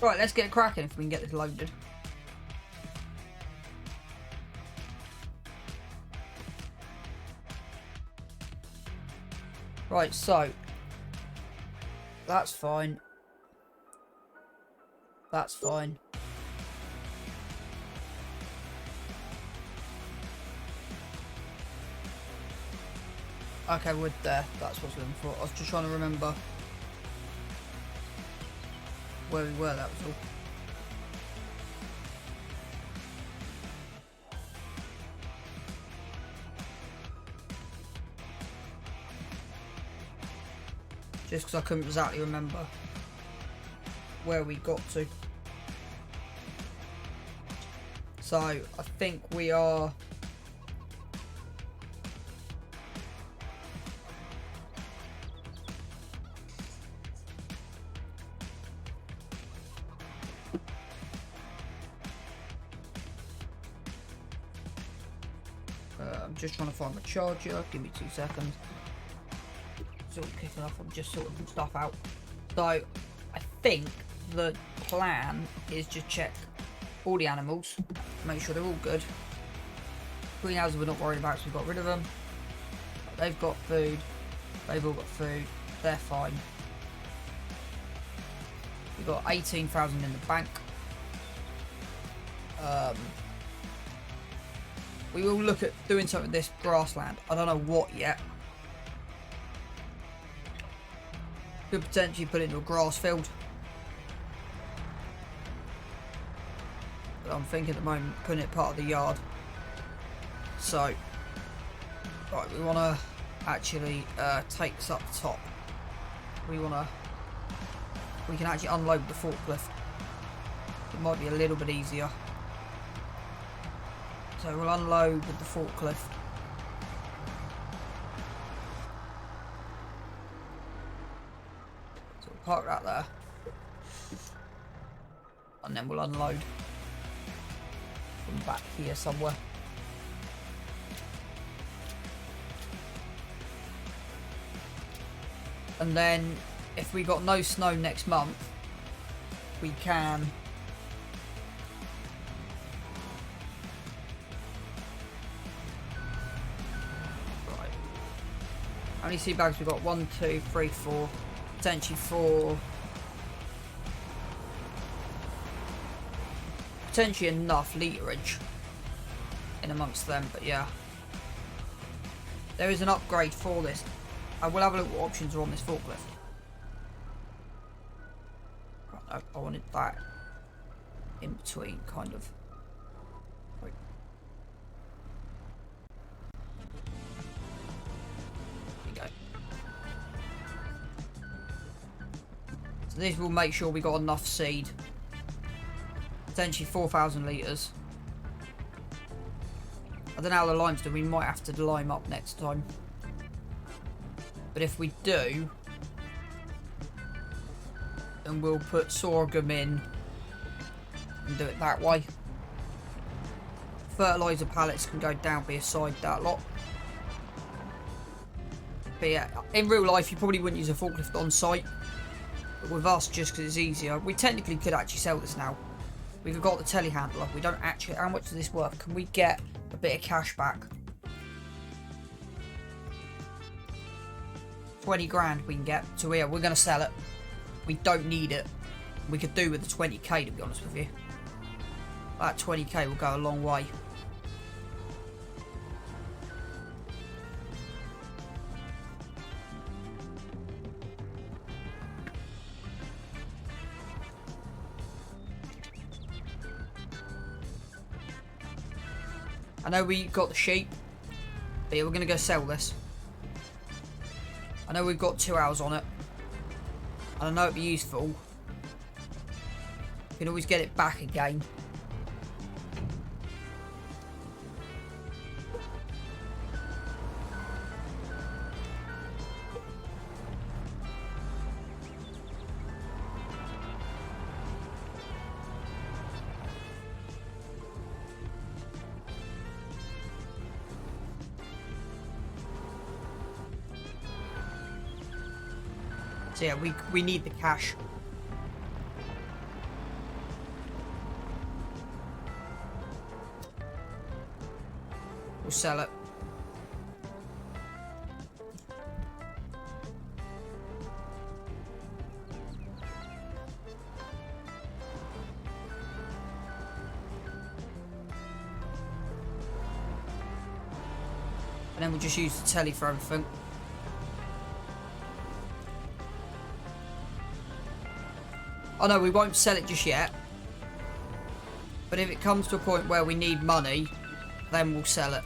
Right, let's get cracking if we can get this loaded. Right, so that's fine. That's fine. Okay, we're there. That's what I was looking for. I was just trying to remember where we were, that was all. Just because I couldn't exactly remember where we got to. So, I think we are... I'm just trying to find my charger. Give me 2 seconds. It's all kicking off. I'm just sorting some stuff out. So, I think the plan is just check all the animals, make sure they're all good. Greenhouses we're not worried about, so we've got rid of them. They've got food. They've all got food. They're fine. We've got 18,000 in the bank. We will look at doing something with this grassland. I don't know what yet. Could potentially put it into a grass field. But I'm thinking at the moment putting it part of the yard. So, right, we want to actually take this up the top. We can actually unload the forklift. It might be a little bit easier. So we'll unload with the forklift. So we'll park that there. And then we'll unload from back here somewhere. And then if we got no snow next month, we can how many seed bags we got? 1, 2, 3, 4. Potentially 4. Potentially enough literage in amongst them, but yeah. There is an upgrade for this. I will have a look what options are on this forklift. Right, I wanted that in between, kind of. Wait. So this will make sure we got enough seed. Potentially 4,000 litres. I don't know how the limes do. We might have to lime up next time. But if we do, then we'll put sorghum in and do it that way. Fertiliser pallets can go down beside that lot. But yeah, in real life you probably wouldn't use a forklift on site. But with us, just because it's easier, we technically could actually sell this now. We've got the telehandler. We don't actually... How much is this worth? Can we get a bit of cash back? 20 grand we can get. So yeah, we're going to sell it. We don't need it. We could do with the 20k, to be honest with you. That 20k will go a long way. I know we got the sheep, but yeah, we're going to go sell this. I know we've got 2 hours on it, and I know it'd be useful. You can always get it back again. So yeah, we need the cash. We'll sell it. And then we'll just use the telly for everything. Oh no, we won't sell it just yet. But if it comes to a point where we need money, then we'll sell it.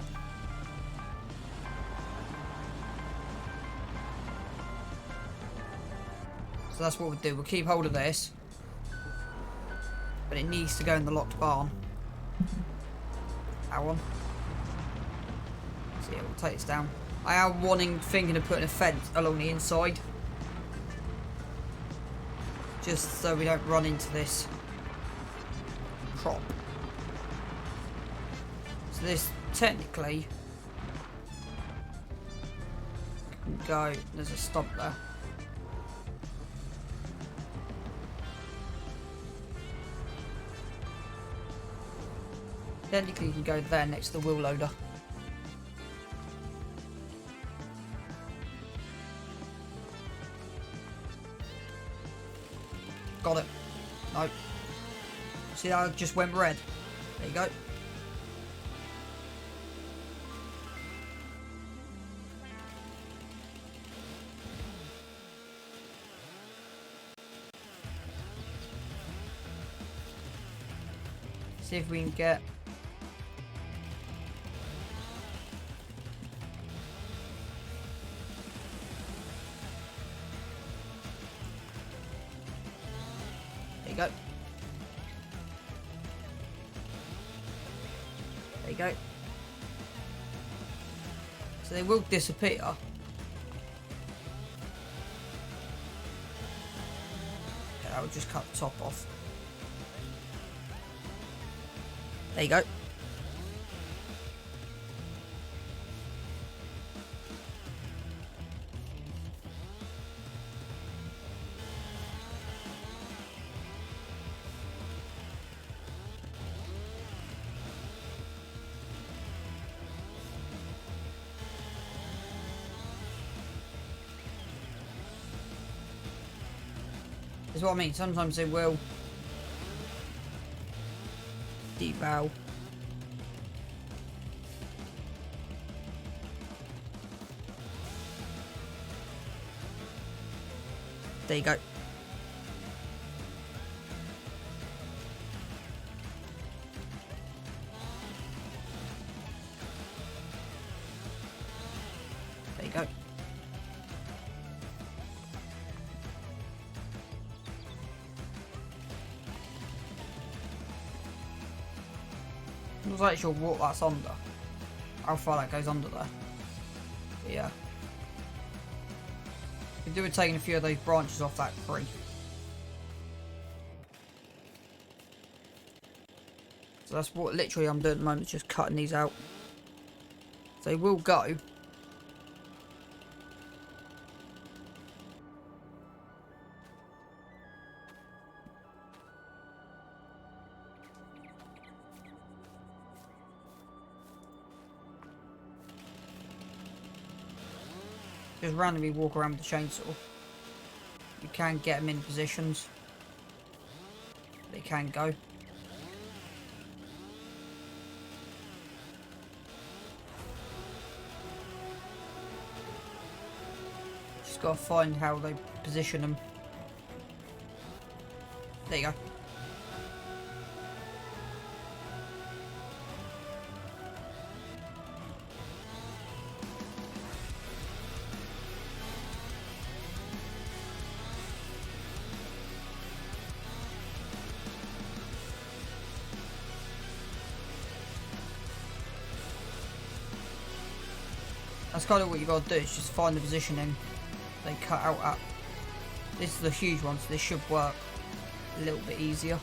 So that's what we'll do. We'll keep hold of this. But it needs to go in the locked barn. That one. So yeah, we'll take this down. I am thinking of putting a fence along the inside. Just so we don't run into this crop. So this technically can go, there's a stump there. Technically you can go there next to the wheel loader. Got it. No. See how it just went red? There you go. See if we can get... There you go. There you go. So they will disappear. Okay, I will just cut the top off. There you go. Is what I mean. Sometimes they will devow. There you go. There you go. I'm not actually sure what that's under. How far that goes under there. But yeah. We do with taking a few of those branches off that tree. So that's what literally I'm doing at the moment, just cutting these out. So they will go. Just randomly walk around with the chainsaw. You can get them in positions. They can go. Just gotta find how they position them. There you go. That's kind of what you got to do, is just find the positioning they cut out at. This is the huge one, so this should work a little bit easier.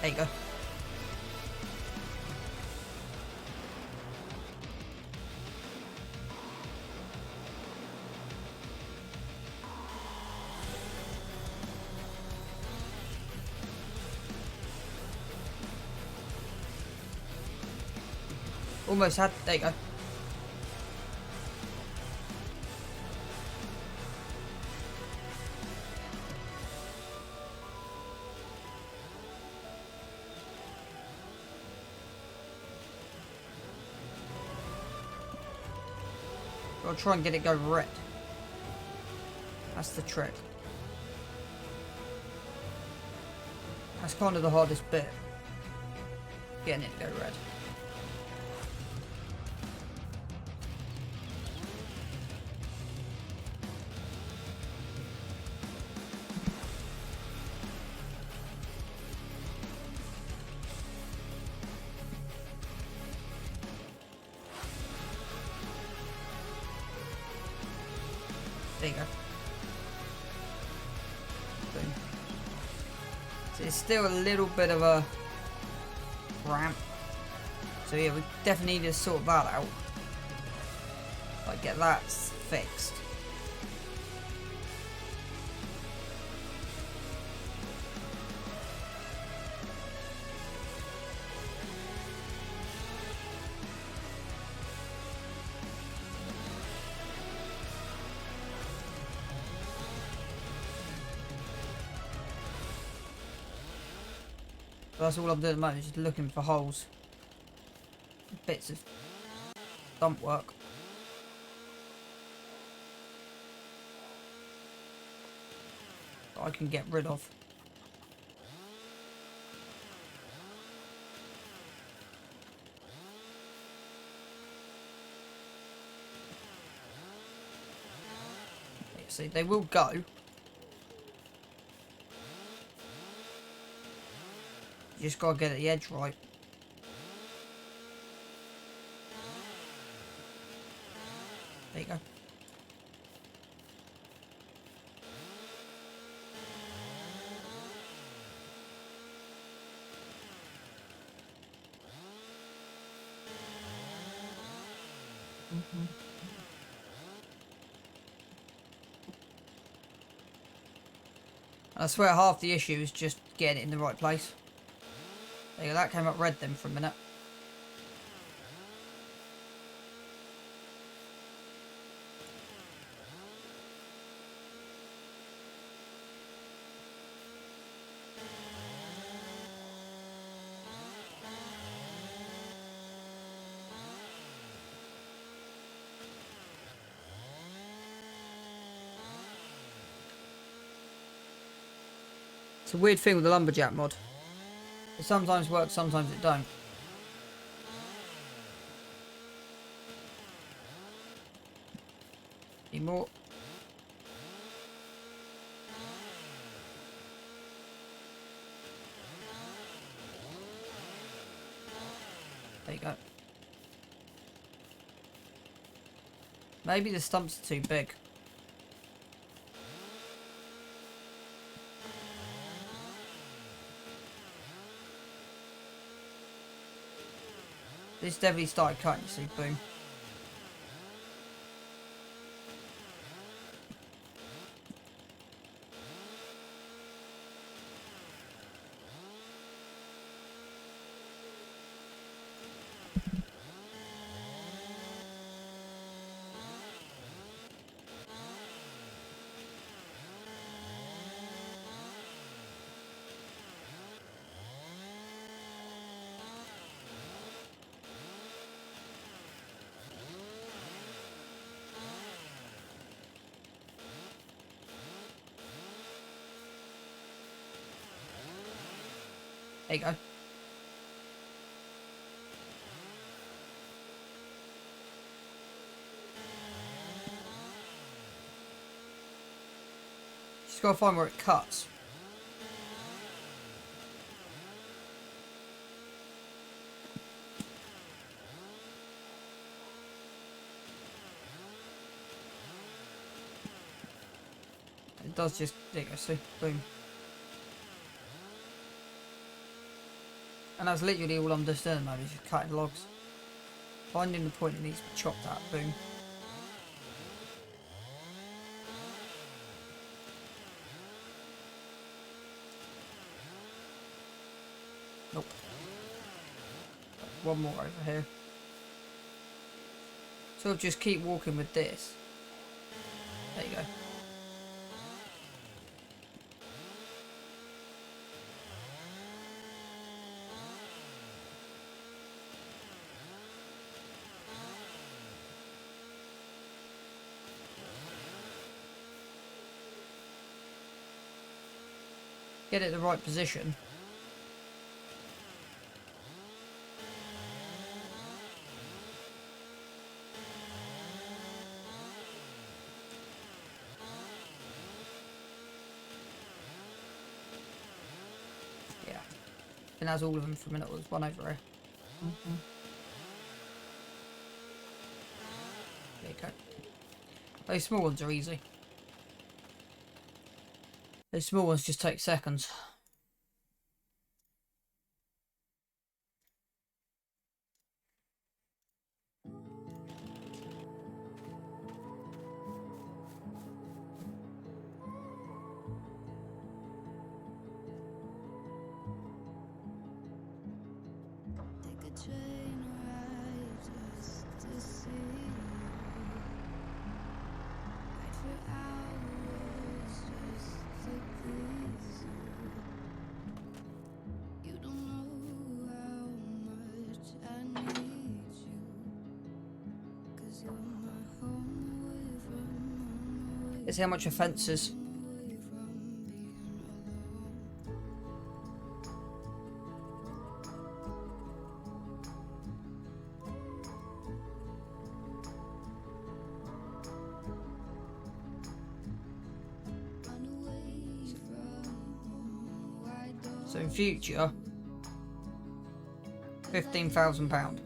There you go. Almost had. There you go. Gotta try and get it go red. That's the trick. That's kind of the hardest bit. Getting it to go red. There you go. Boom. So it's still a little bit of a ramp. So yeah, we definitely need to sort that out. Like get that fixed. That's all I'm doing at the moment, just looking for holes. Bits of dump work. That I can get rid of. Yeah, see, they will go. You just gotta get the edge right. There you go. I swear half the issue is just getting it in the right place. There you go, that came up red then for a minute. It's a weird thing with the lumberjack mod. It sometimes works, sometimes it don't. Need more. There you go. Maybe the stumps are too big. This definitely started cutting, you see, boom. There you go. Just gotta find where it cuts. It does just, there you go, see, boom. And that's literally all I'm just doing, man, is just cutting logs. Finding the point it needs to be chopped at, boom. Nope. One more over here. Sort of just keep walking with this. There you go. Get it in the right position. Yeah. And that's all of them for a minute. There's one over here. There you go. Those small ones are easy. Those small ones just take seconds. Let's see how much a fence is. So in future, £15,000.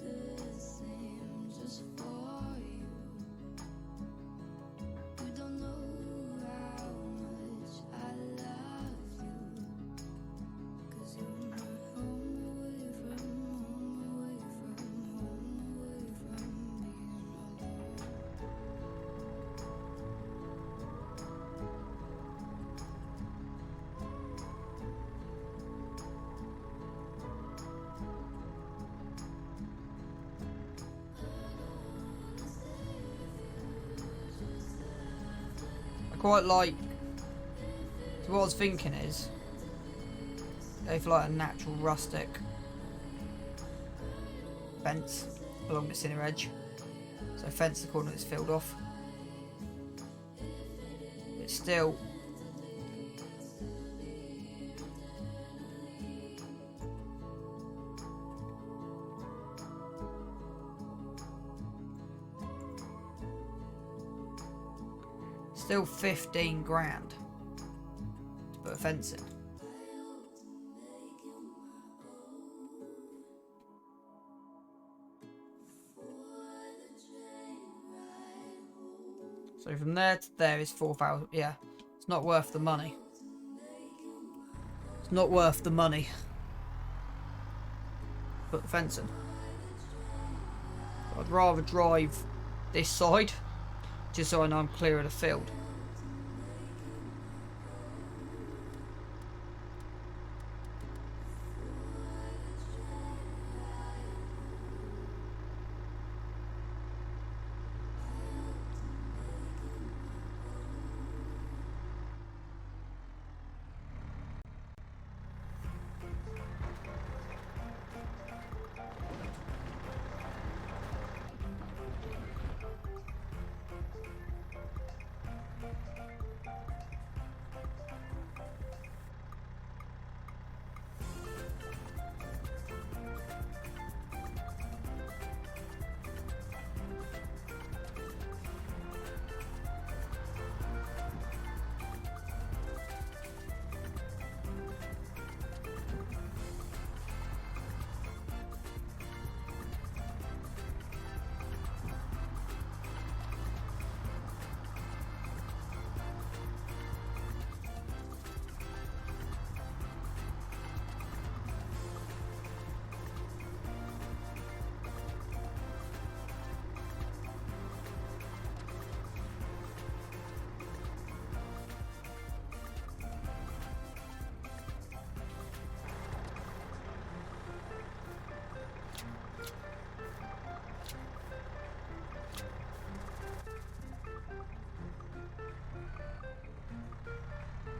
Quite like, so what I was thinking is go for like a natural rustic fence along this inner edge, so fence the corner that's filled off, but still still 15 grand to put a fence in. So from there to there is 4,000. Yeah, it's not worth the money. It's not worth the money. Put the fence in. I'd rather drive this side, just so I know I'm clear of the field.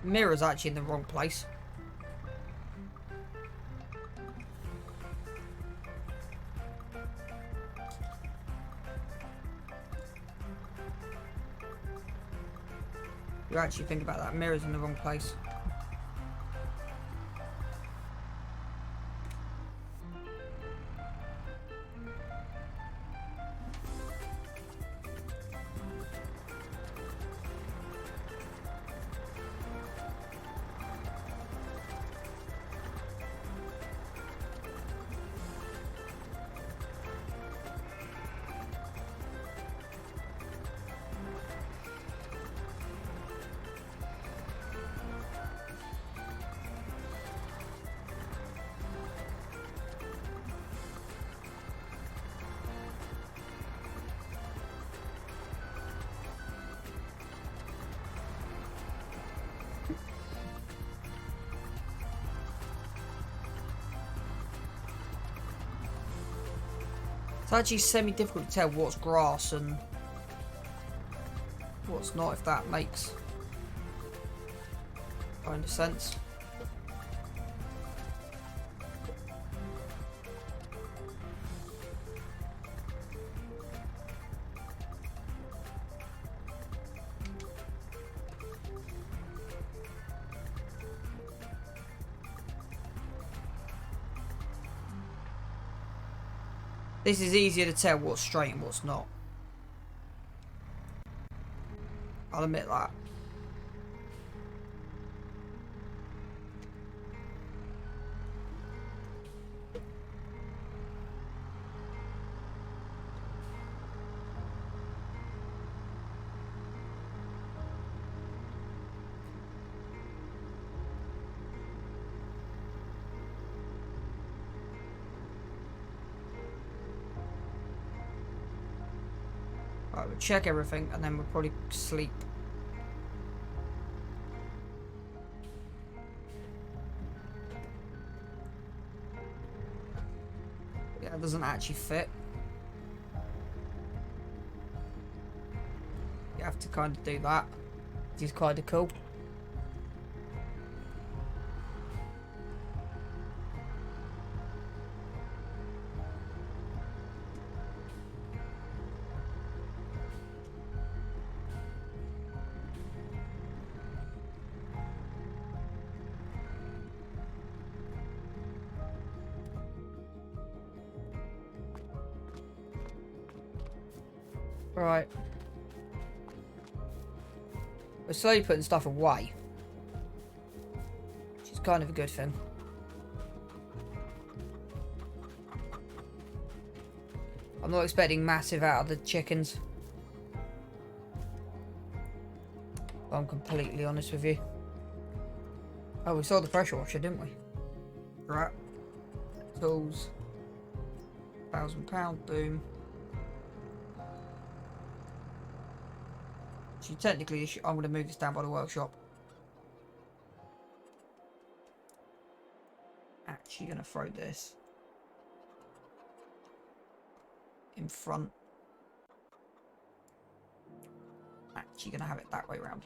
Mirror's actually in the wrong place. You actually think about that, mirror's in the wrong place. It's actually semi-difficult to tell what's grass and what's not, if that makes kind of sense. This is easier to tell what's straight and what's not. I'll admit that. Right, we'll check everything and then we'll probably sleep. Yeah, it doesn't actually fit. You have to kind of do that, which is kind of cool. Right. We're slowly putting stuff away, which is kind of a good thing. I'm not expecting massive out of the chickens. If I'm completely honest with you. Oh, we saw the pressure washer, didn't we? Right. Tools. £1,000, boom. Technically, I'm going to move this down by the workshop. Actually going to throw this in front. Actually going to have it that way round.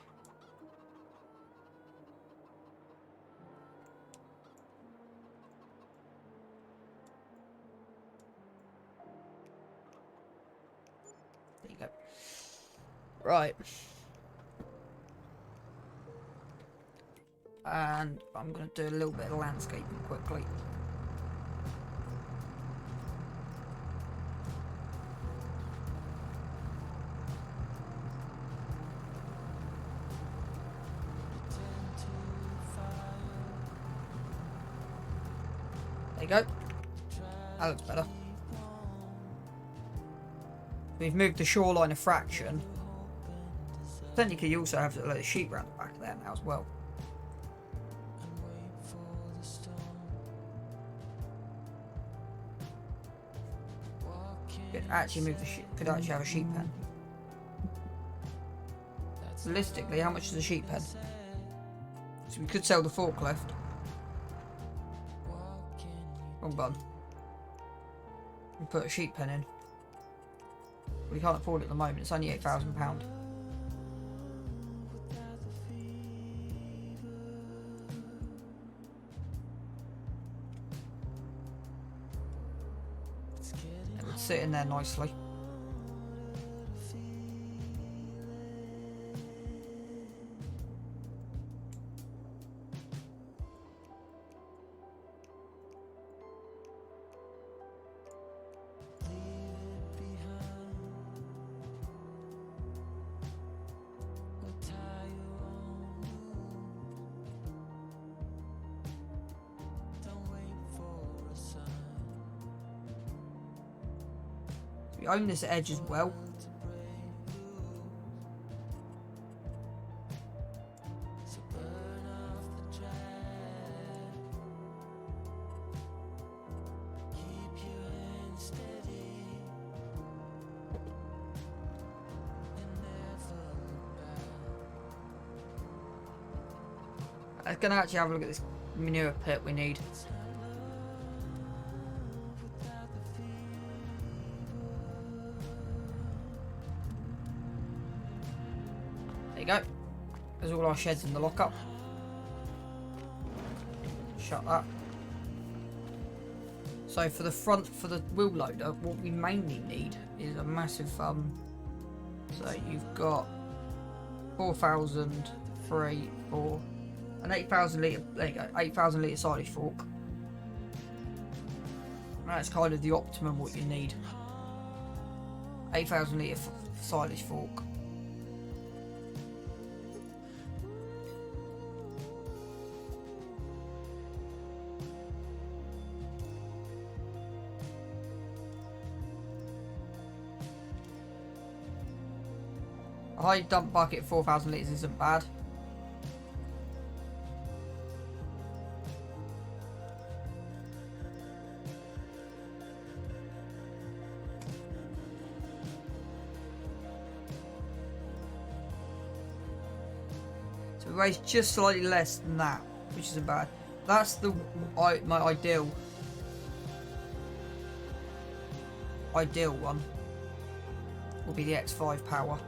There you go. Right. And I'm going to do a little bit of landscaping quickly. There you go. That looks better. We've moved the shoreline a fraction. Technically, you also have a load of sheep around the back there now as well. Could actually move the sheep. Could actually have a sheep pen. Realistically, how much is a sheep pen? So we could sell the forklift. Wrong button. And put a sheep pen in. We can't afford it at the moment. It's only £8,000. sit in there nicely. We own this edge as well. I'm going to actually have a look at this manure pit we need. There you go. There's all our sheds in the lockup. Shut that. So for the front, for the wheel loader, what we mainly need is a massive so you've got 4,000, 3, 4, an 8,000 litre, there you go, 8,000 litre silage fork. That's kind of the optimum what you need. 8,000 litre silage fork. A high dump bucket of 4,000 litres isn't bad. So we raise just slightly less than that, which isn't bad. That's my ideal one. Will be the X5 power.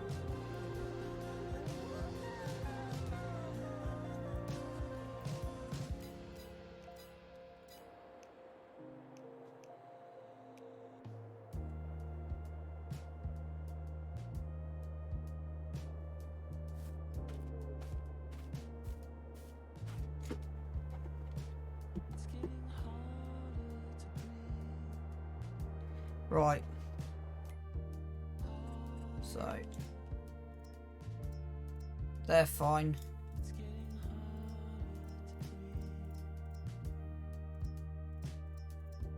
Right. So they're fine.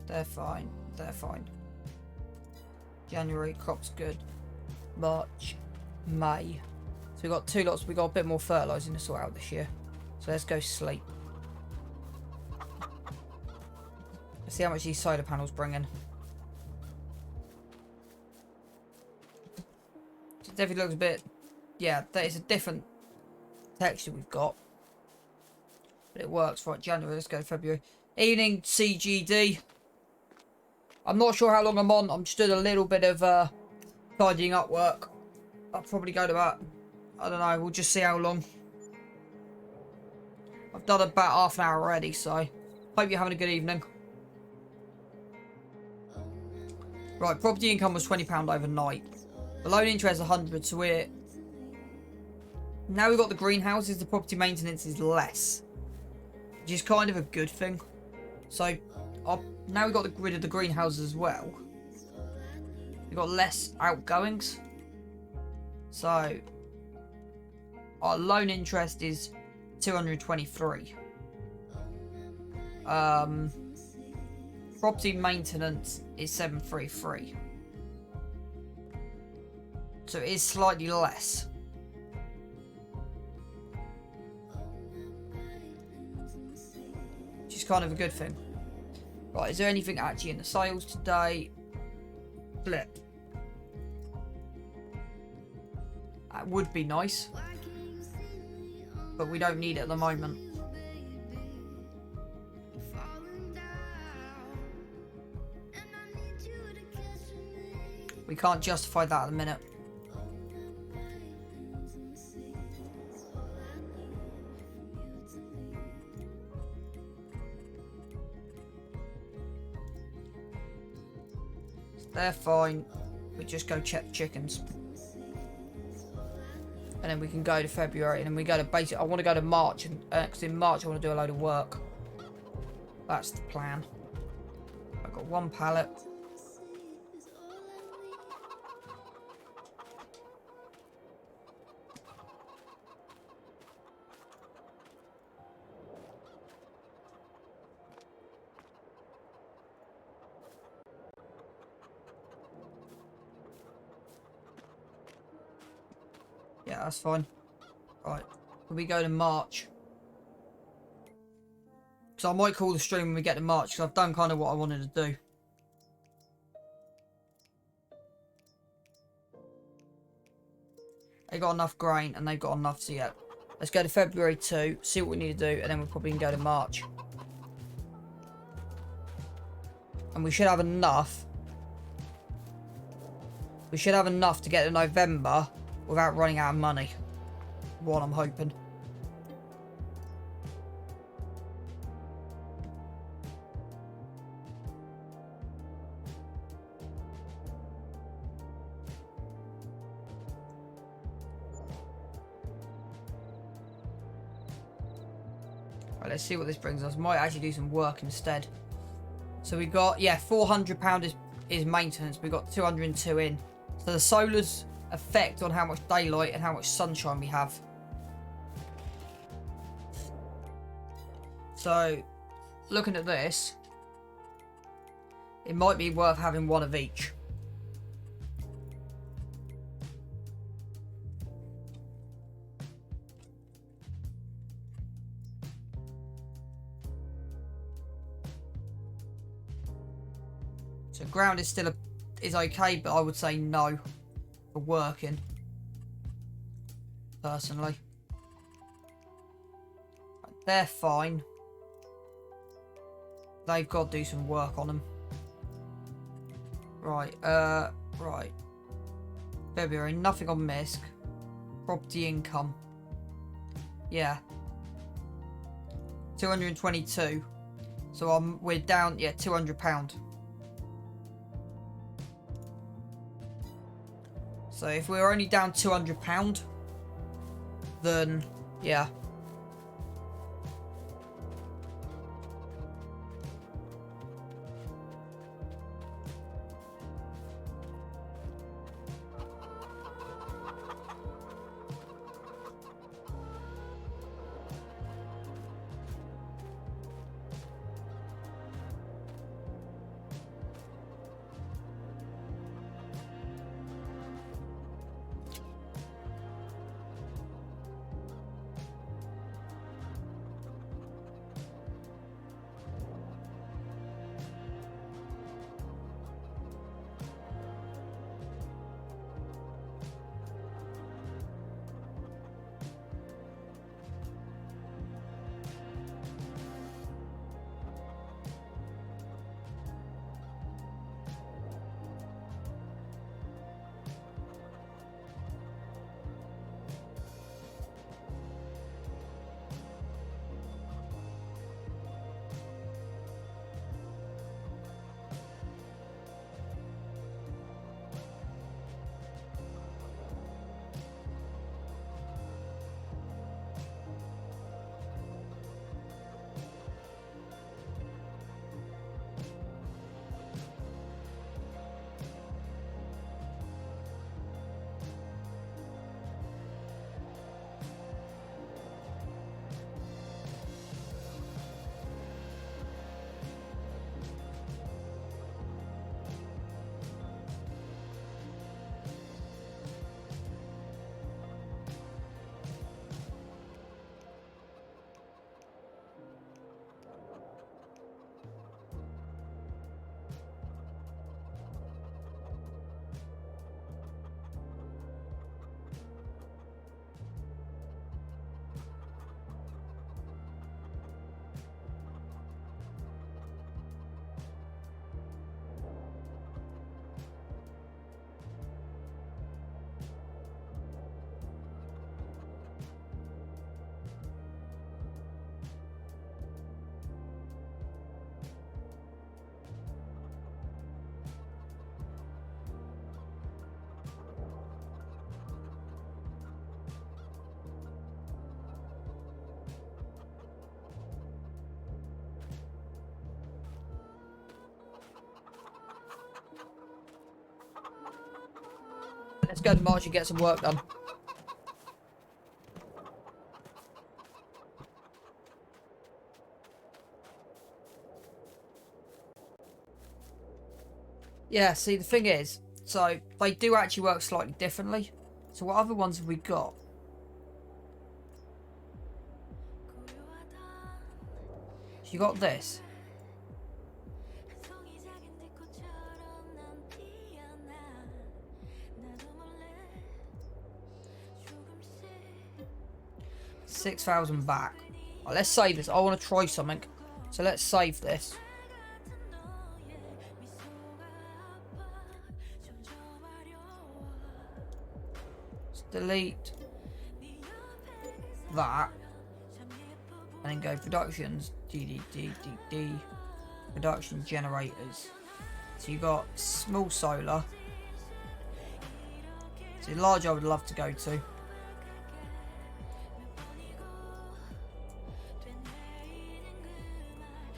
They're fine. They're fine. January, crop's good. March, May. So we've got 2 lots. We've got a bit more fertilising to sort out this year. So let's go sleep. Let's see how much these solar panels bring in. It definitely looks a bit, yeah, that is a different texture we've got. But it works. Right, January, let's go February. Evening, CGD. I'm not sure how long I'm on. I'm just doing a little bit of tidying up work. I'll probably go to about, I don't know, we'll just see how long. I've done about half an hour already, so hope you're having a good evening. Right, property income was £20 overnight. The loan interest is 100, so we're... Now we've got the greenhouses, the property maintenance is less. Which is kind of a good thing. So, now we've got rid of the greenhouses as well. We've got less outgoings. So, our loan interest is 223. Property maintenance is 733. So it is slightly less. Which is kind of a good thing. Right, is there anything actually in the sales today? Blip. That would be nice. But we don't need it at the moment. We can't justify that at the minute. They're fine. We just go check the chickens. And then we can go to February, and then we go to basic. I want to go to March, and because in March I want to do a load of work. That's the plan. I've got one pallet. Yeah, that's fine. Right, we go to March. So I might call the stream when we get to March, because I've done kind of what I wanted to do. They got enough grain, and they've got enough, so yeah. Let's go to February 2, see what we need to do, and then we'll probably go to March. And we should have enough. We should have enough to get to November without running out of money. What I'm hoping. Right, let's see what this brings us. Might actually do some work instead. So we got, yeah, £400 is maintenance. We got 202 in. So the solar's effect on how much daylight and how much sunshine we have. So, looking at this, it might be worth having one of each. So ground is still is okay, but I would say no for working. Personally, they're fine. They've got to do some work on them. Right, right. February, nothing on MISC. Property income. Yeah. 222. So we're down, yeah, £200. So if we're only down £200, then yeah. Let's go to March and get some work done. Yeah, see, the thing is, so they do actually work slightly differently. So what other ones have we got? So you got this. $6,000 back. Right, let's save this. I want to try something. So let's save this. Let's delete that. And then go productions. Production generators. So you got small solar. So large I would love to go to.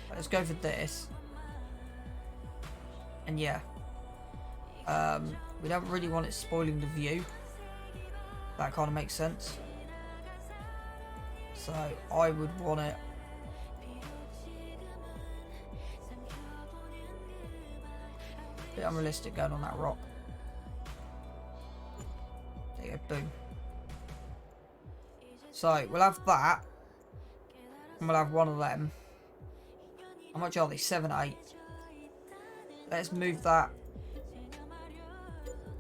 Let's go for this. And yeah. We don't really want it spoiling the view. That kind of makes sense. So I would want it. A bit unrealistic going on that rock. There you go, boom. So we'll have that. And we'll have one of them. How much are they? 7, 8. Let's move that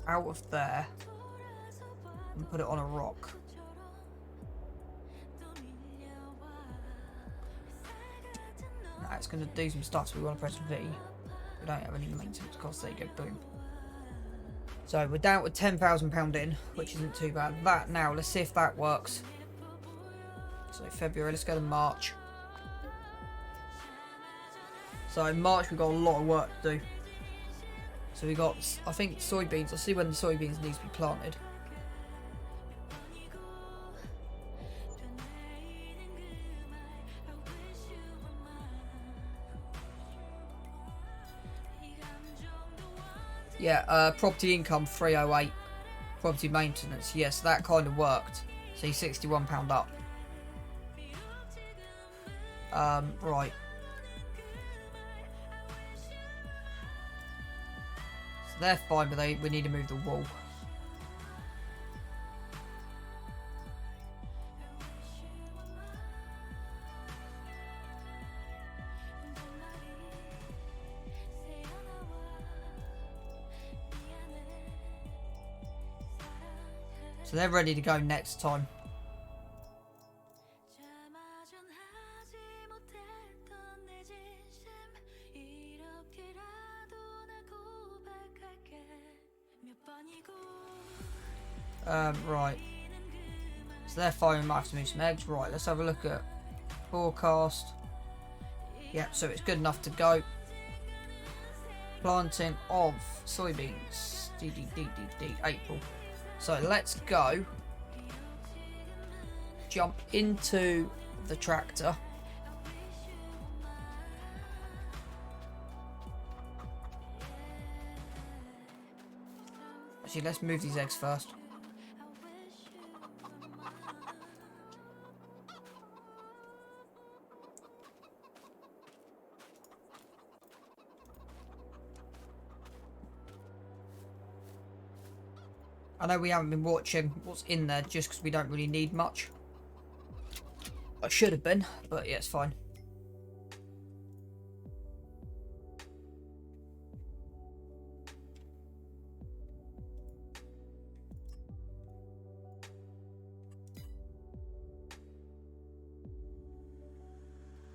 out of there and put it on a rock. Now it's going to do some stuff, so we want to press V. We don't have any maintenance costs. There you go, boom. So we're down to £10,000 in, which isn't too bad. That now, let's see if that works. So February, let's go to March. So in March we've got a lot of work to do. So we got, I think, soybeans. I'll see when the soybeans needs to be planted. Yeah, property income 308. Property maintenance, yes, that kind of worked. See, £61 up. Right. So they're fine, but we need to move the wall. So they're ready to go next time. Right. So they're fine, we might have to move some eggs. Right, let's have a look at forecast. Yep, so it's good enough to go. Planting of soybeans. April. So let's go. Jump into the tractor. Actually, let's move these eggs first. I know we haven't been watching what's in there just because we don't really need much. I should have been, but yeah, it's fine.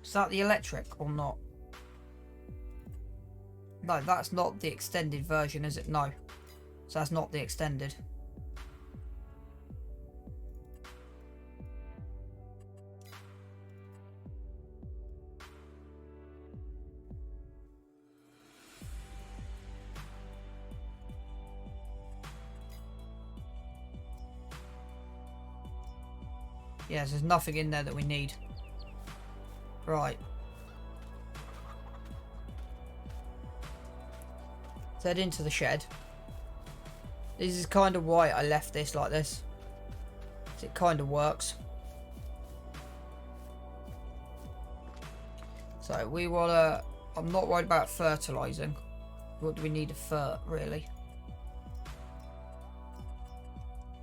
Is that the electric or not? No, that's not the extended version, is it? No. So that's not the extended. Yes, there's nothing in there that we need. Right. Let's head into the shed. This is kind of why I left this like this. It kind of works. So we want to... I'm not worried about fertilising. What do we need a really?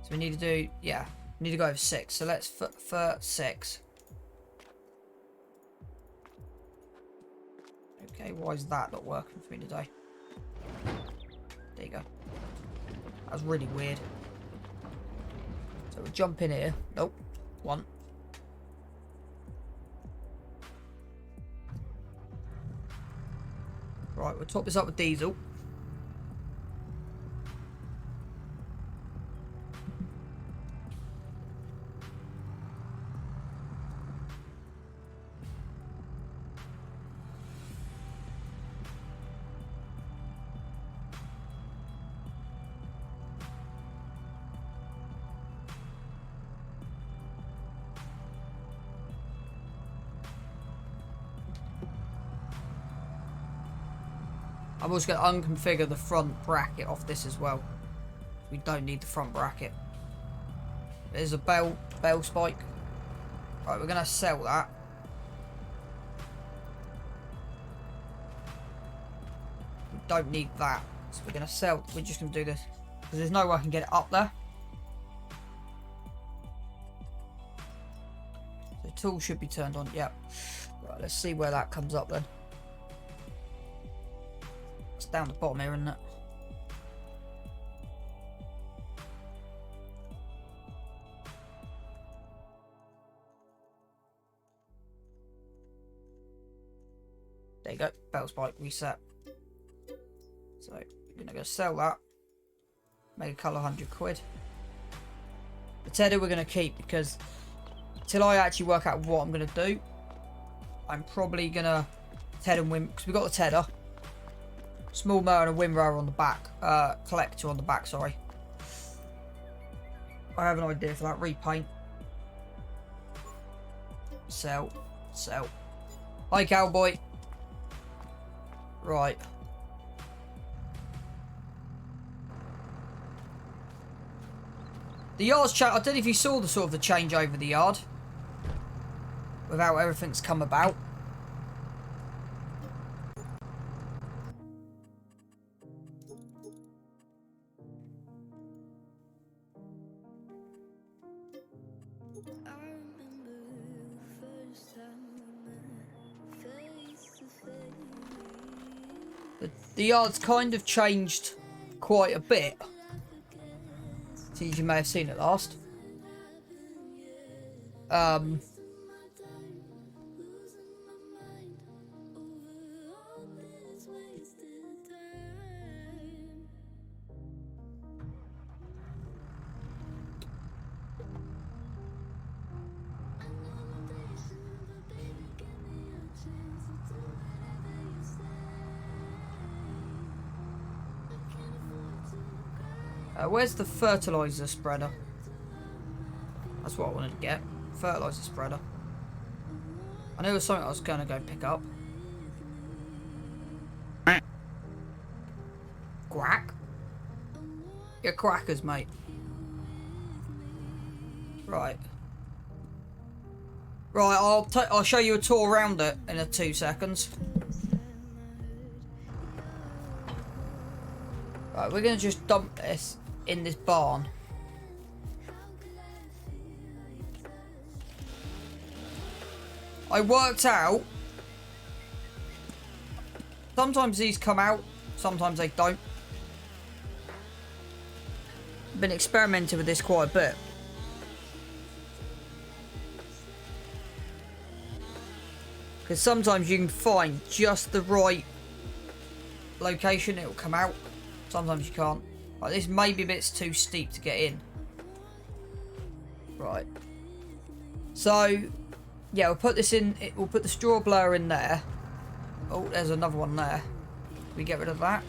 So we need to do... Yeah, we need to go over 6. So let's fert 6. Okay, why is that not working for me today? There you go. That was really weird. So we'll jump in here. Nope. 1. Right, we'll top this up with diesel. I'm also going to unconfigure the front bracket off this as well. We don't need the front bracket. There's a bell spike. Right, we're going to sell that. We don't need that. So we're going to sell. We're just going to do this. Because there's no way I can get it up there. The tool should be turned on. Yep. Right, let's see where that comes up then. Down the bottom here, isn't it? There you go, bell spike reset. So we're gonna go sell that. Make a couple of £100. The tether we're gonna keep because till I actually work out what I'm gonna do, I'm probably gonna tether and win because we got the tether. Small mower and a windrower on the back. Collector on the back, sorry. I have an idea for that. Repaint. Sell. Sell. Hi, cowboy. Right. The yard's I don't know if you saw the sort of the change over the yard. With how everything's come about. The yard's kind of changed quite a bit. Since you may have seen it last. Where's the fertiliser spreader? That's what I wanted to get. Fertiliser spreader. I knew it was something I was going to go pick up. Quack. You're crackers, mate. Right. Right, I'll show you a tour around it in 2 seconds. Right, we're going to just dump this in this barn. I worked out sometimes these come out, sometimes they don't. I've been experimenting with this quite a bit. Because sometimes you can find just the right location, it'll come out. Sometimes you can't. Like this may be a bit too steep to get in. Right. So, yeah, we'll put this in. We'll put the straw blower in there. Oh, there's another one there. We get rid of that.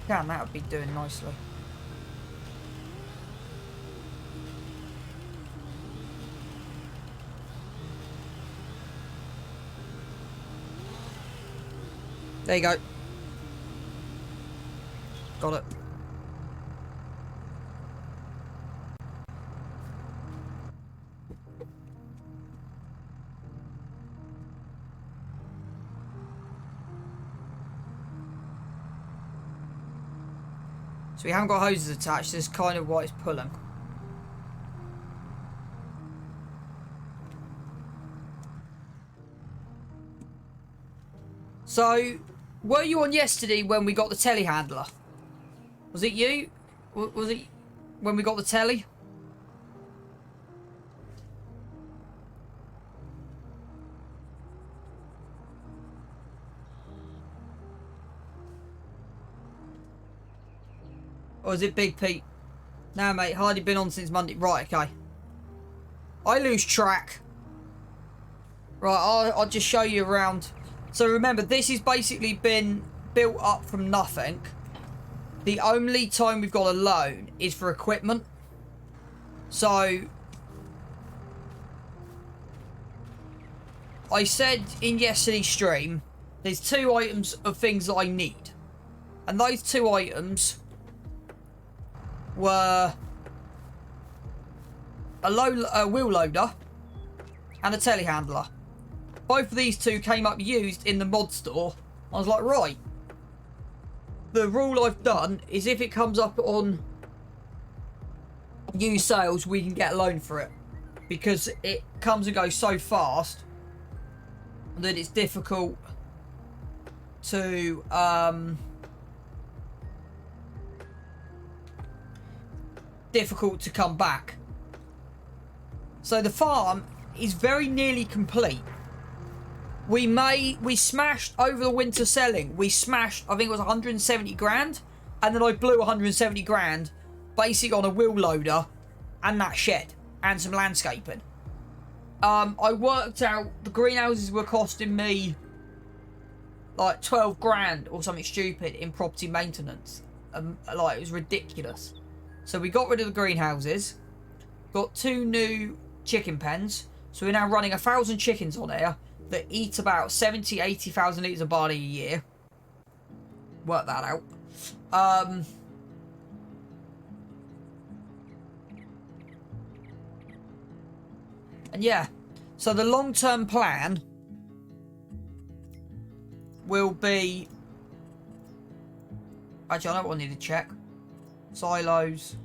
Damn, that would be doing nicely. There you go. Got it. So we haven't got hoses attached. This is kind of what it's pulling. So, were you on yesterday when we got the telehandler? Was it you? Was it when we got the telly? Or is it Big Pete? No, mate. Hardly been on since Monday. Right, okay. I lose track. Right, I'll just show you around. So remember, this has basically been built up from nothing. The only time we've got a loan is for equipment. So I said in yesterday's stream, there's 2 items of things that I need. And those 2 items were a wheel loader and a telehandler. Both of these 2 came up used in the mod store. I was like, right. The rule I've done is if it comes up on used sales, we can get a loan for it. Because it comes and goes so fast that it's difficult to come back. So the farm is very nearly complete. We smashed over the winter selling. We smashed, I think it was 170 grand. And then I blew 170 grand basically on a wheel loader and that shed and some landscaping. I worked out the greenhouses were costing me like 12 grand or something stupid in property maintenance. Like, it was ridiculous. So we got rid of the greenhouses. Got 2 new chicken pens. So we're now running 1,000 chickens on here that eat about 80,000 litres of barley a year. Work that out. And yeah, so the long-term plan will be... Actually, I know what I need to check. Silos.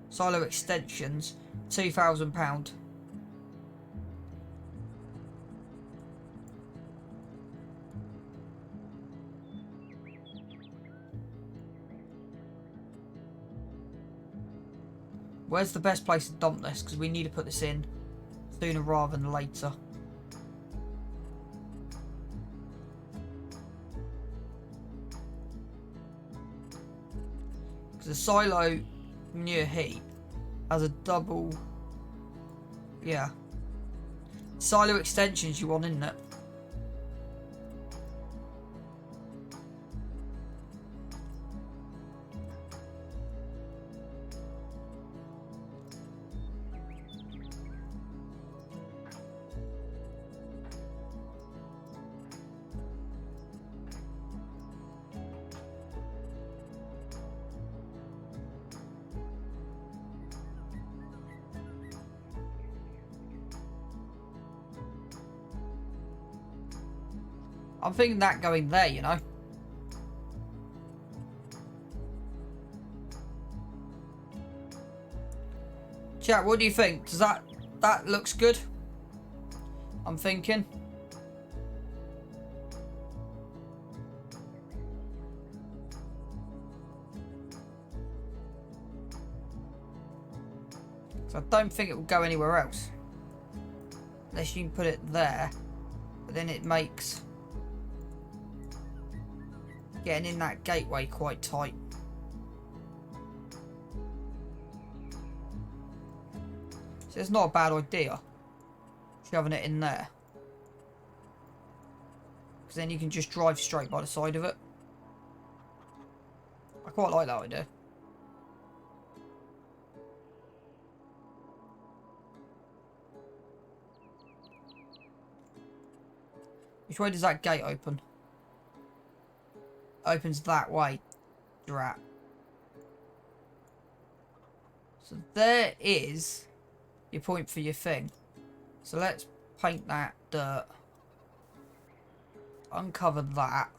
Silo extensions. £2,000. Where's the best place to dump this? Because we need to put this in sooner rather than later. Because the silo manure heap has a double... Yeah. Silo extensions you want, isn't it? I'm thinking that going there, you know. Chat, what do you think? Does that looks good? I'm thinking. So I don't think it will go anywhere else. Unless you can put it there. But then it makes getting in that gateway quite tight. So it's not a bad idea. Shoving it in there. Because then you can just drive straight by the side of it. I quite like that idea. Which way does that gate open? Opens that way. Drat. So there is your point for your thing. So let's paint that dirt. Uncover that.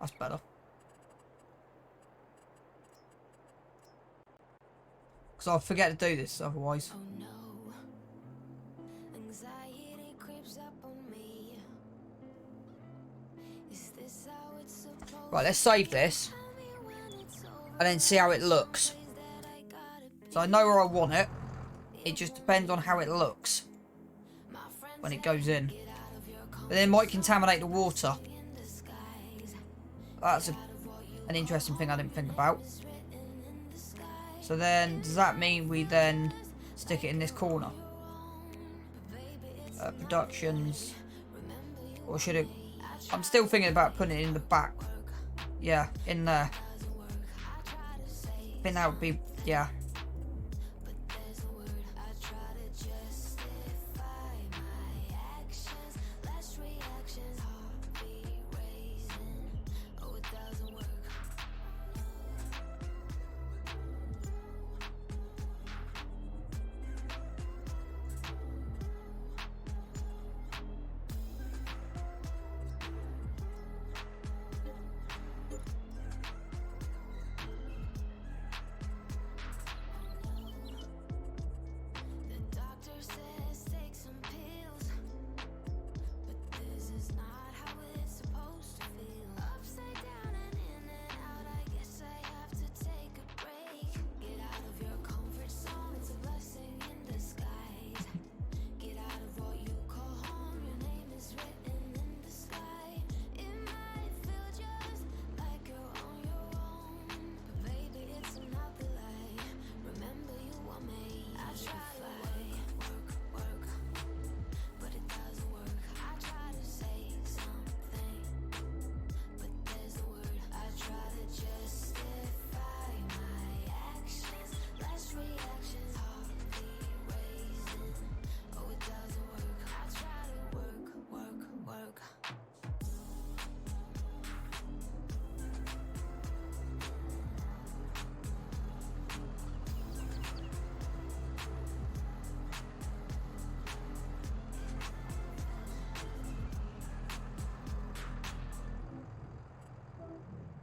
That's better. Because I'll forget to do this otherwise. Oh no. Anxiety creeps up on me. Is this how it's supposed Right, let's save this. And then see how it looks. So I know where I want it. It just depends on how it looks when it goes in. But then it might contaminate the water. That's an interesting thing I didn't think about. So then, does that mean we then stick it in this corner? Productions. Or should it... I'm still thinking about putting it in the back. Yeah, in there. I think that would be... yeah.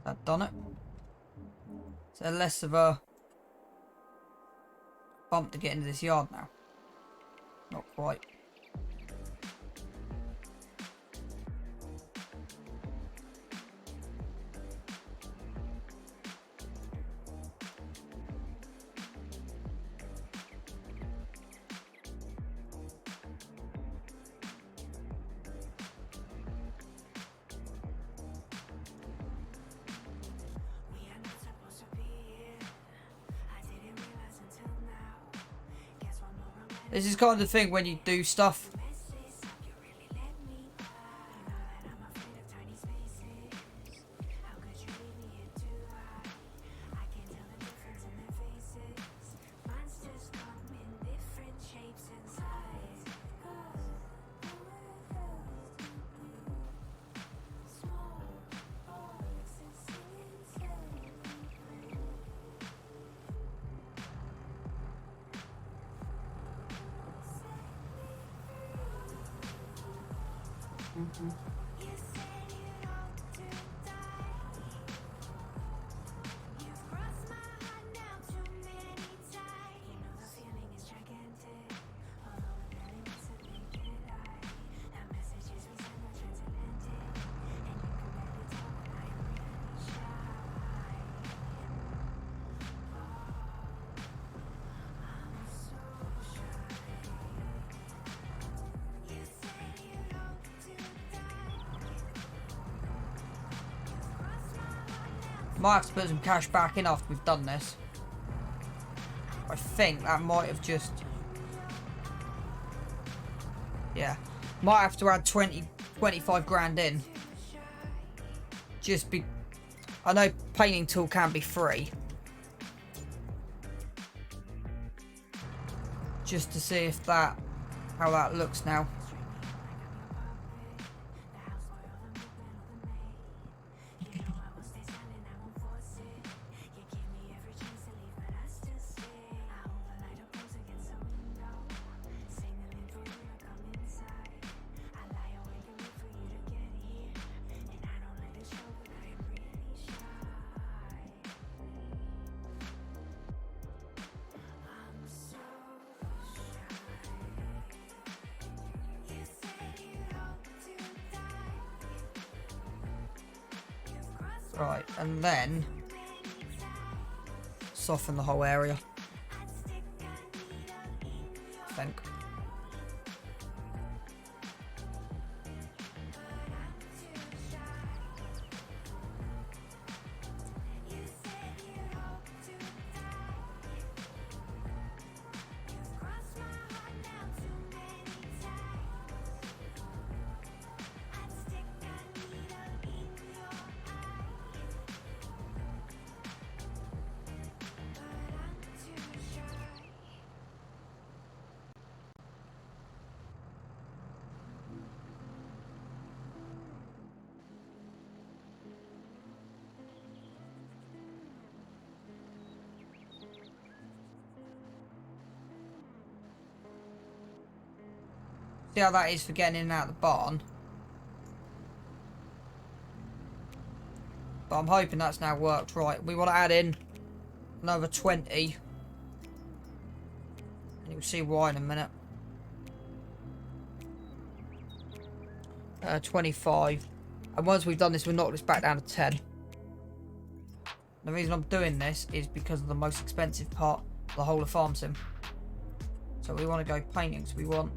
That done it. So less of a bump to get into this yard now. Not quite. This is kind of the thing when you do stuff. Might have to put some cash back in after we've done this. I think that might have just... yeah. Might have to add 25 grand in. Just be... I know painting tool can be free. Just to see if that... how that looks now. Right, and then soften the whole area, I think. See how that is for getting in and out of the barn. But I'm hoping that's now worked right. We want to add in another 20. And you'll see why in a minute. 25. And once we've done this, we'll knock this back down to 10. The reason I'm doing this is because of the most expensive part of the whole of Farm Sim. So we want to go paintings. We want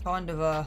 kind of a...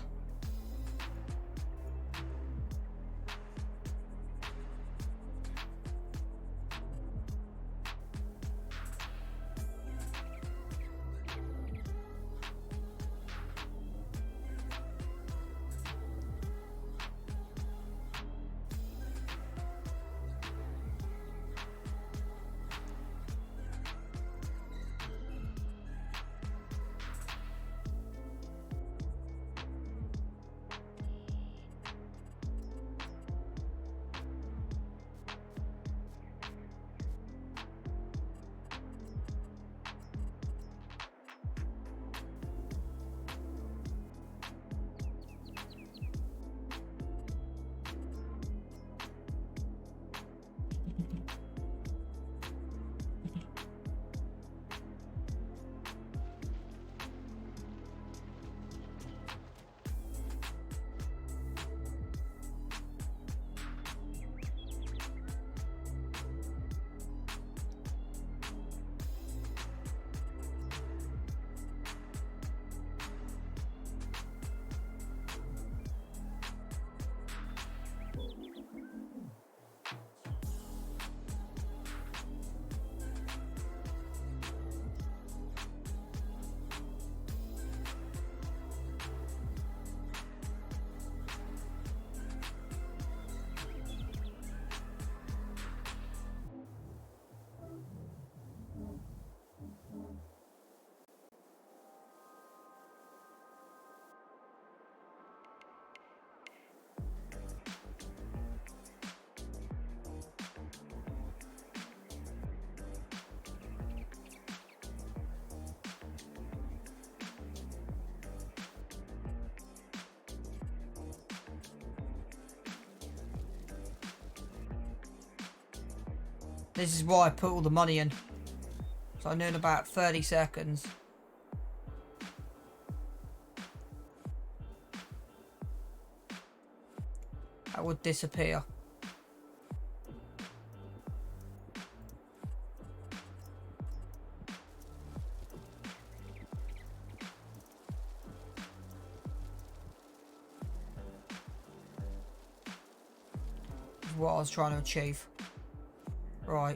This is why I put all the money in. So I knew in about 30 seconds. That would disappear. This is what I was trying to achieve. Right.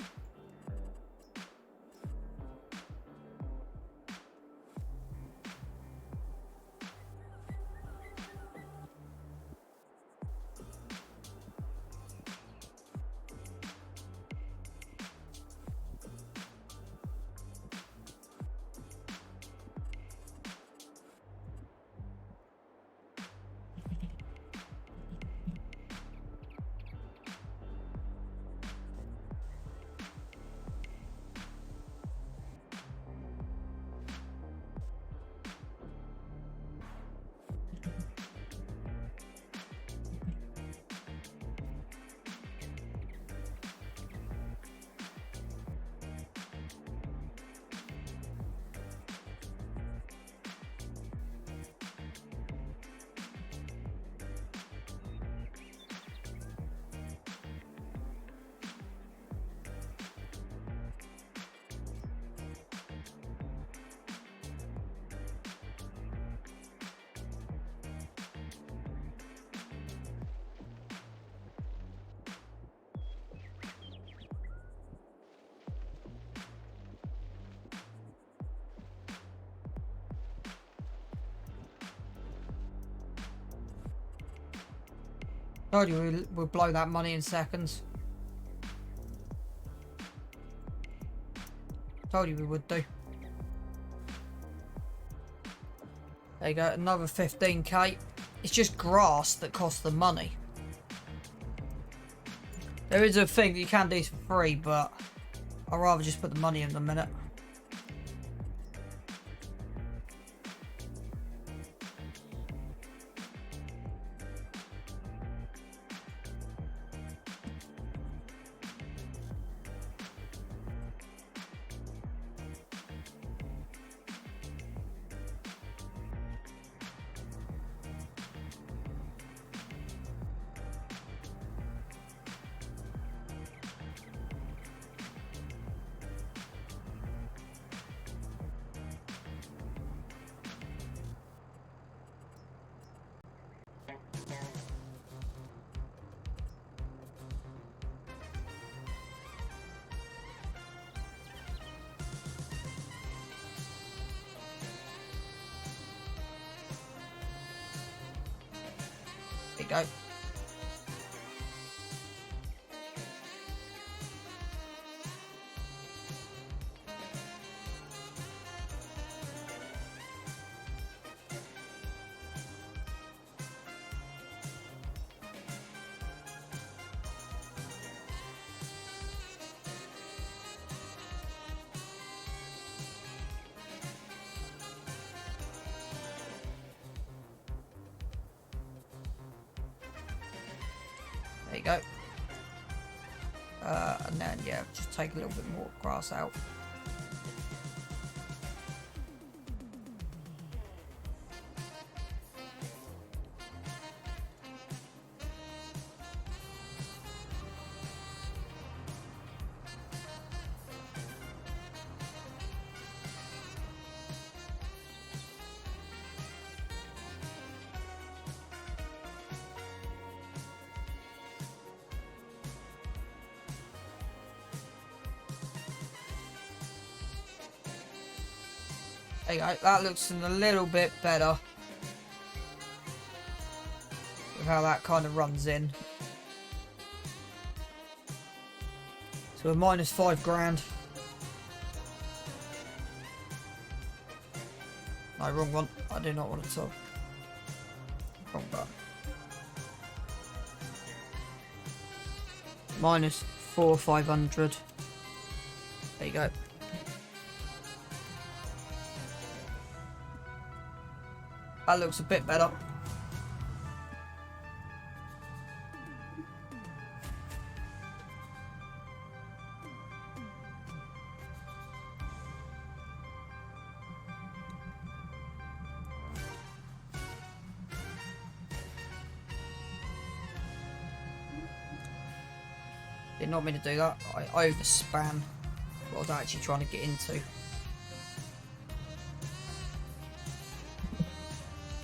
Told you we'll blow that money in seconds. Told you we would do. There you go, another 15k. It's just grass that costs the money. There is a thing that you can do for free, but I'd rather just put the money in a minute. There you go. There you go. And then, yeah, just take a little bit more grass out. There you go, that looks a little bit better with how that kind of runs in. So we're minus 5 grand. No, wrong one. I do not want to talk. Wrong button. Minus 4,500. There you go. That looks a bit better. Did not mean to do that. I overspan what I was actually trying to get into.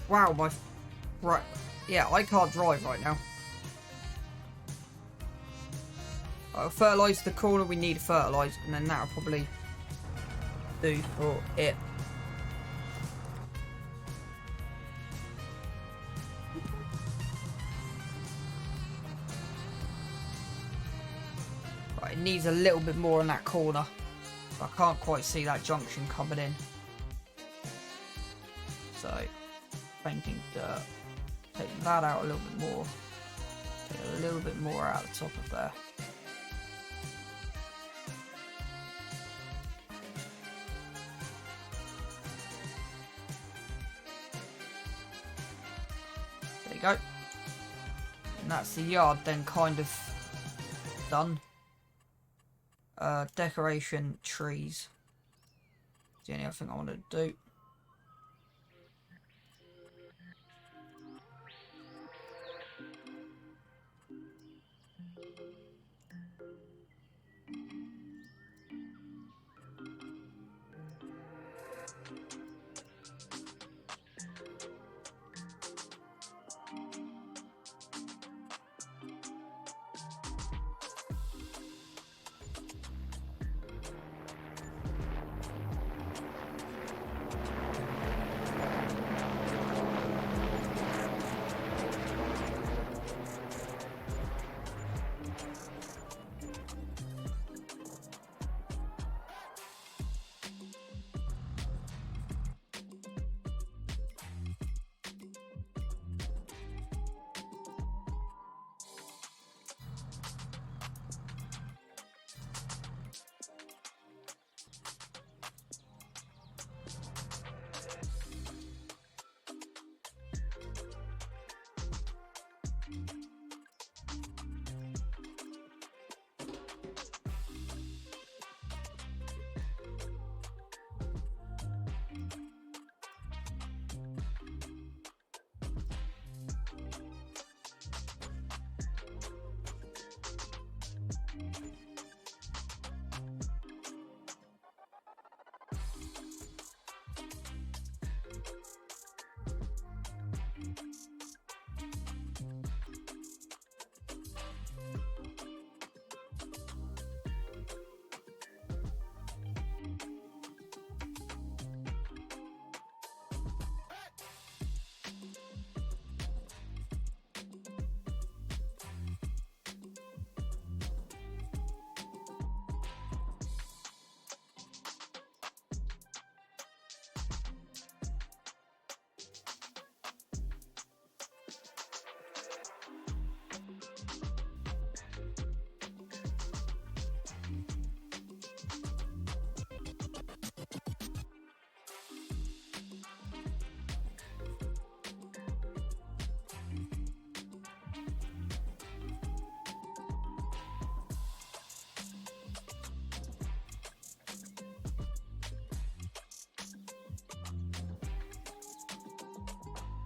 Wow, right, yeah, I can't drive right now. I'll fertilise the corner we need to fertilise, and then that'll probably do for it. Right, it needs a little bit more in that corner. I can't quite see that junction coming in. So, painting dirt. Take that out a little bit more. Take a little bit more out the top of there. There you go. And that's the yard then kind of done. Decoration trees. That's the only other thing I wanted to do.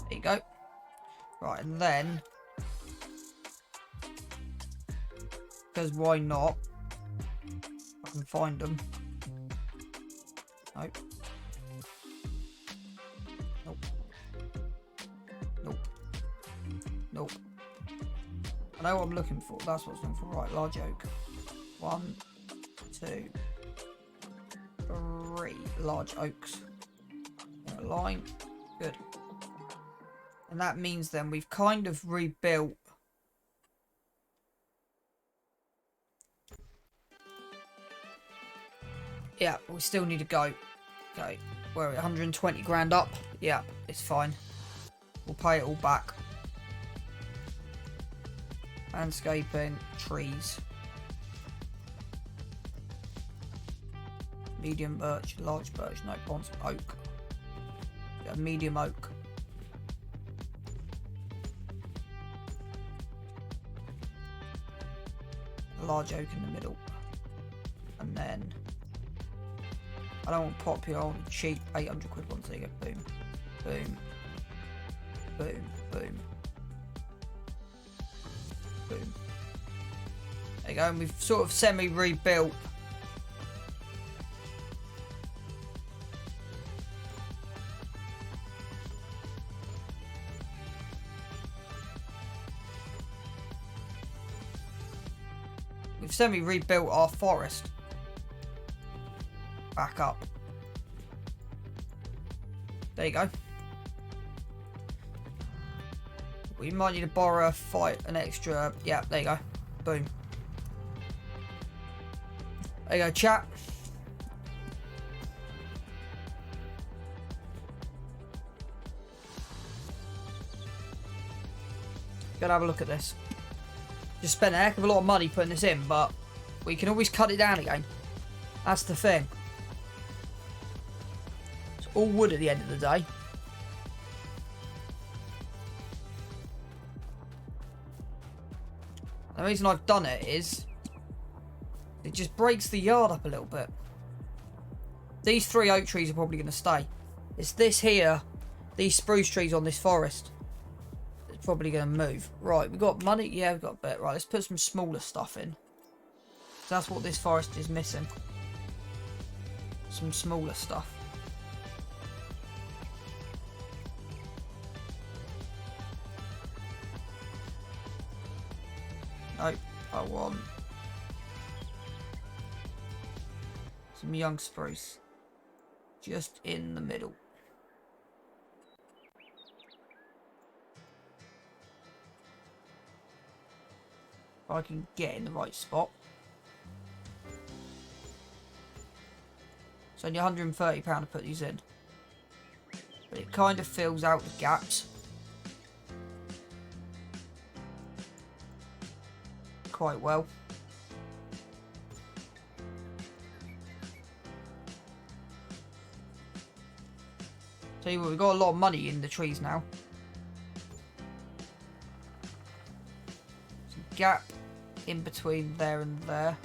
There you go. Right, and then, because why not? I can find them. Nope. Nope. Nope. Nope. I know what I'm looking for. That's what I'm looking for. Right, large oak. 1, 2, 3 large oaks. In a line. Good. And that means then we've kind of rebuilt. Yeah, we still need to go. Okay, we're at 120 grand up. Yeah, it's fine. We'll pay it all back. Landscaping, trees. Medium birch, large birch, no, bonds, oak. Yeah, medium oak. Large oak in the middle. And then I don't want popular, I want cheap 800 quid ones. There you go. Boom. Boom. Boom. Boom. Boom. There you go, and we've sort of semi-rebuilt. We've semi-rebuilt our forest. Back up. There you go. We might need to borrow an extra. Yeah, there you go. Boom. There you go, chat. Gotta have a look at this. Just spent a heck of a lot of money putting this in, but we can always cut it down again. That's the thing. It's all wood at the end of the day. The reason I've done it is it just breaks the yard up a little bit. These 3 oak trees are probably going to stay. It's this here, these spruce trees on this forest. It's probably going to move. Right, we've got money. Yeah, we've got a bit. Right, let's put some smaller stuff in. That's what this forest is missing. Some smaller stuff. Nope, I want some young spruce. Just in the middle. If I can get in the right spot. It's only £130 to put these in. But it kind of fills out the gaps. Quite well. Tell you what, we've got a lot of money in the trees now. There's a gap in between there and there.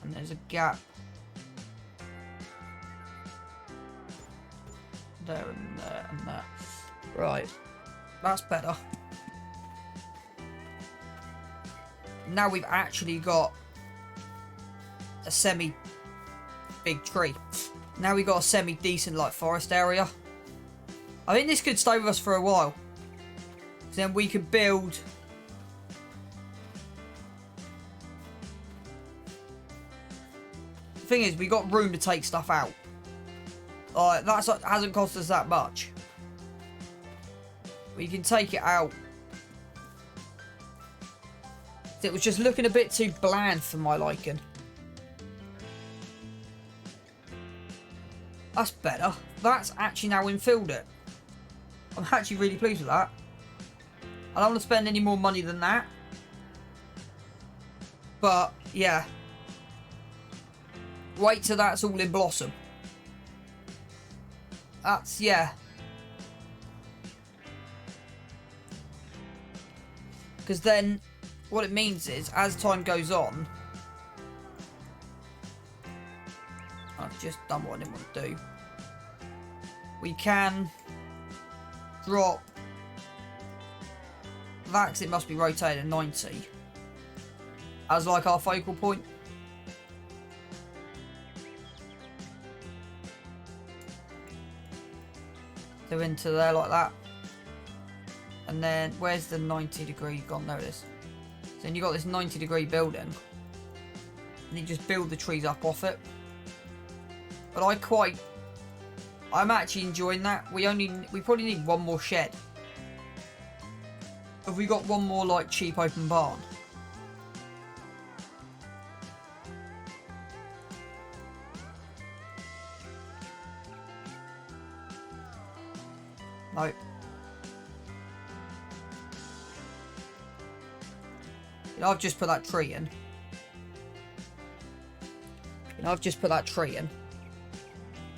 And there's a gap there and there and there. Right. That's better. Now we've actually got a semi-big tree. Now we've got a semi-decent like forest area. I think this could stay with us for a while. Then we could build the thing is, we got room to take stuff out. That hasn't cost us that much. We can take it out. It was just looking a bit too bland for my liking. That's better. That's actually now infilled it. I'm actually really pleased with that. I don't want to spend any more money than that. But, yeah. Wait till that's all in blossom. That's, yeah. Because then, what it means is, as time goes on... I've just done what I didn't want to do. We can drop that, because it must be rotated at 90 as like our focal point. So into there like that. And then where's the 90 degree gone? There it is. So then you got this 90-degree building. And you just build the trees up off it. But I'm actually enjoying that. We probably need one more shed. Have we got one more like cheap open barn? Nope. You know, I've just put that tree in.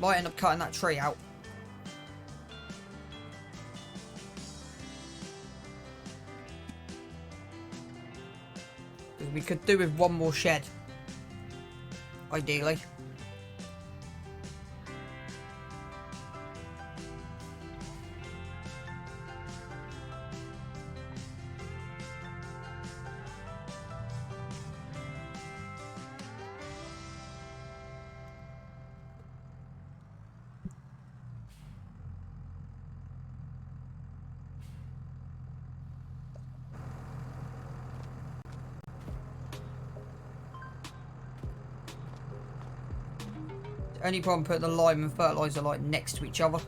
Might end up cutting that tree out. Because we could do with one more shed. Ideally. Only problem putting the lime and fertiliser like next to each other.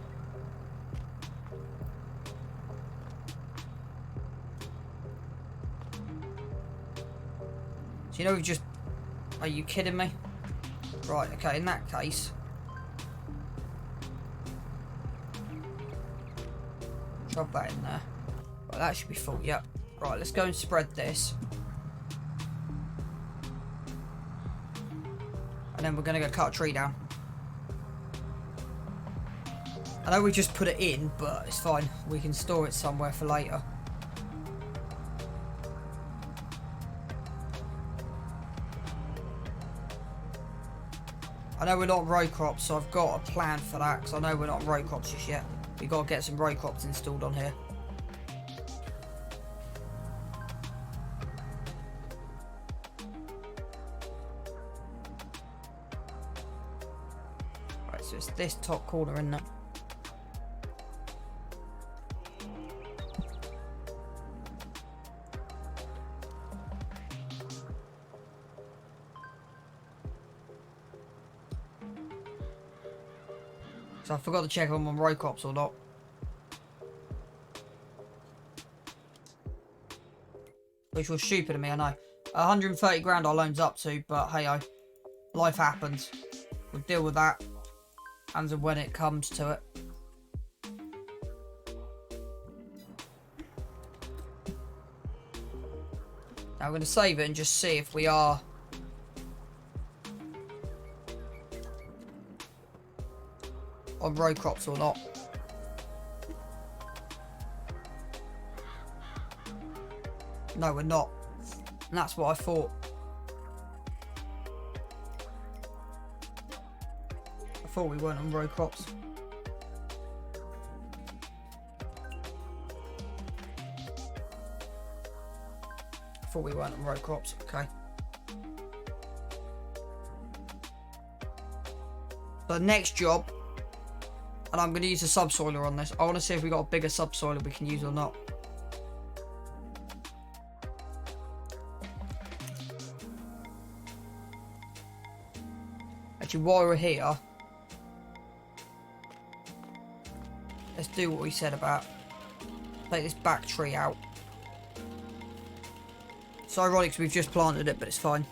So you know we've just... Are you kidding me? Right, okay, in that case... Shove that in there. Right, that should be full, yep. Right, let's go and spread this. And then we're going to go cut a tree down. I know we just put it in, but it's fine. We can store it somewhere for later. I know we're not row crops, so I've got a plan for that, because I know we're not row crops just yet. We've got to get some row crops installed on here. Right, so it's this top corner, isn't it? So I forgot to check if I'm on row crops or not. Which was stupid of me, I know. 130 grand our loan's up to, but hey-oh. Life happens. We'll deal with that. And when it comes to it. Now we're going to save it and just see if we are... on row crops or not. No, we're not. And that's what I thought. I thought we weren't on row crops. I thought we weren't on row crops. Okay. The next job, and I'm going to use a subsoiler on this. I want to see if we got a bigger subsoiler we can use or not. Actually, while we're here, let's do what we said about. Take this back tree out. It's ironic because we've just planted it, but it's fine.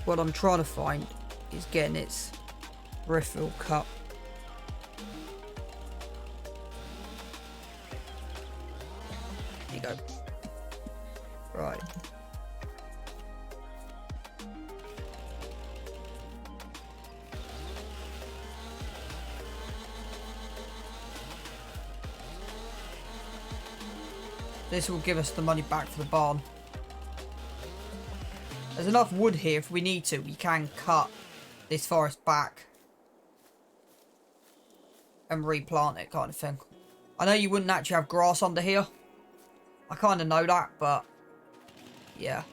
What I'm trying to find is getting its peripheral cut. There you go. Right. This will give us the money back for the barn. There's enough wood here if we need to. We can cut this forest back and replant it, kind of thing. I know you wouldn't actually have grass under here. I kind of know that, but yeah.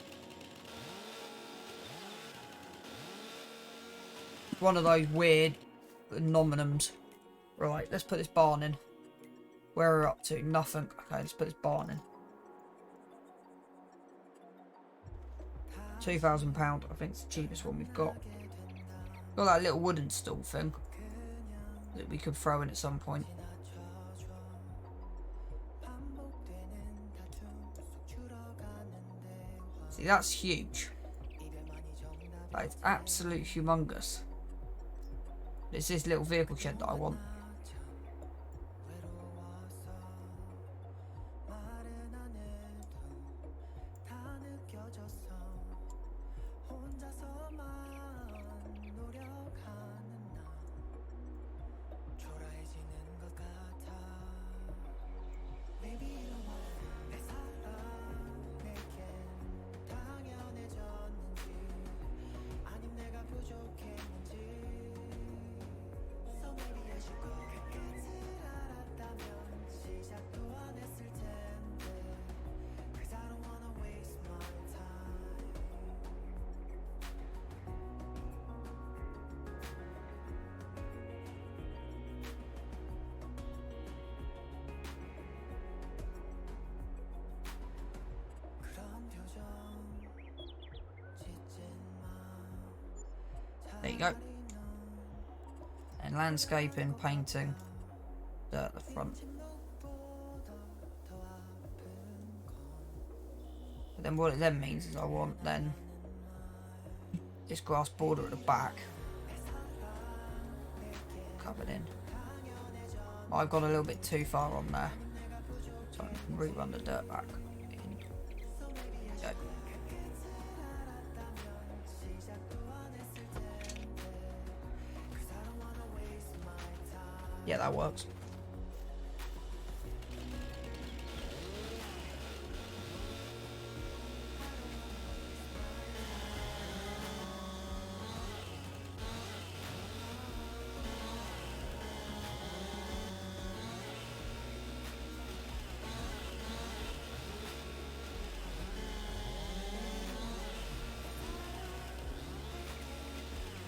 One of those weird nominums. Right, let's put this barn in. Where are we up to? Nothing. Okay, let's put this barn in. £2,000. I think it's the cheapest one we've got. Got that little wooden stool thing that we could throw in at some point. See, that's huge. That is absolutely humongous. It's this little vehicle shed that I want. There you go. And landscaping, painting, dirt at the front. But then what it then means is I want then this grass border at the back covered in. I've gone a little bit too far on there, so I can rerun the dirt back. Yeah, that works.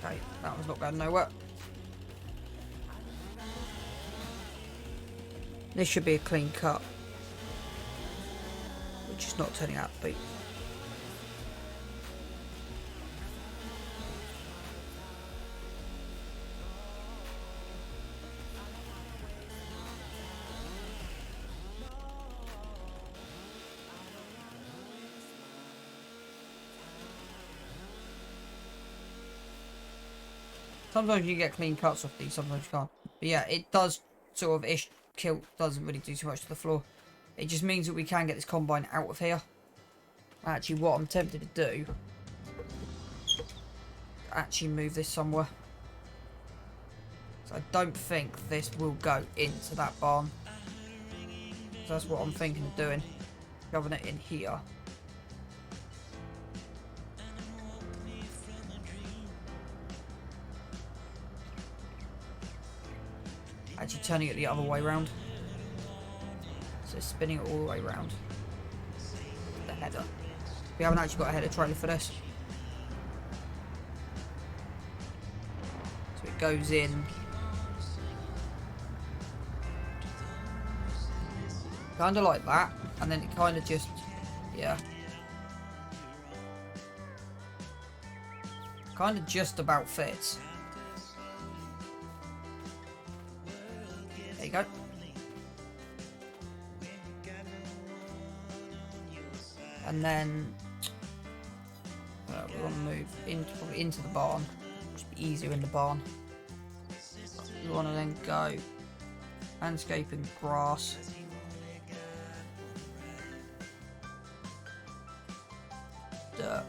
Okay, that one's not going nowhere. This should be a clean cut, which is not turning out to be. Sometimes you get clean cuts off these, sometimes you can't. But yeah, it does sort of kill, doesn't really do too much to the floor. It just means that we can get this combine out of here. Actually, what I'm tempted to do, actually move this somewhere. So I don't think this will go into that barn. So that's what I'm thinking of doing. Shoving it in here. Actually turning it the other way round. So spinning it all the way round. The header. We haven't actually got a header trailer for this. So it goes in. Kind of like that. And then it kind of just, yeah. Kind of just about fits. There you go. And then we want to move probably into the barn. Should be easier in the barn. We want to then go landscaping, grass. Dirt.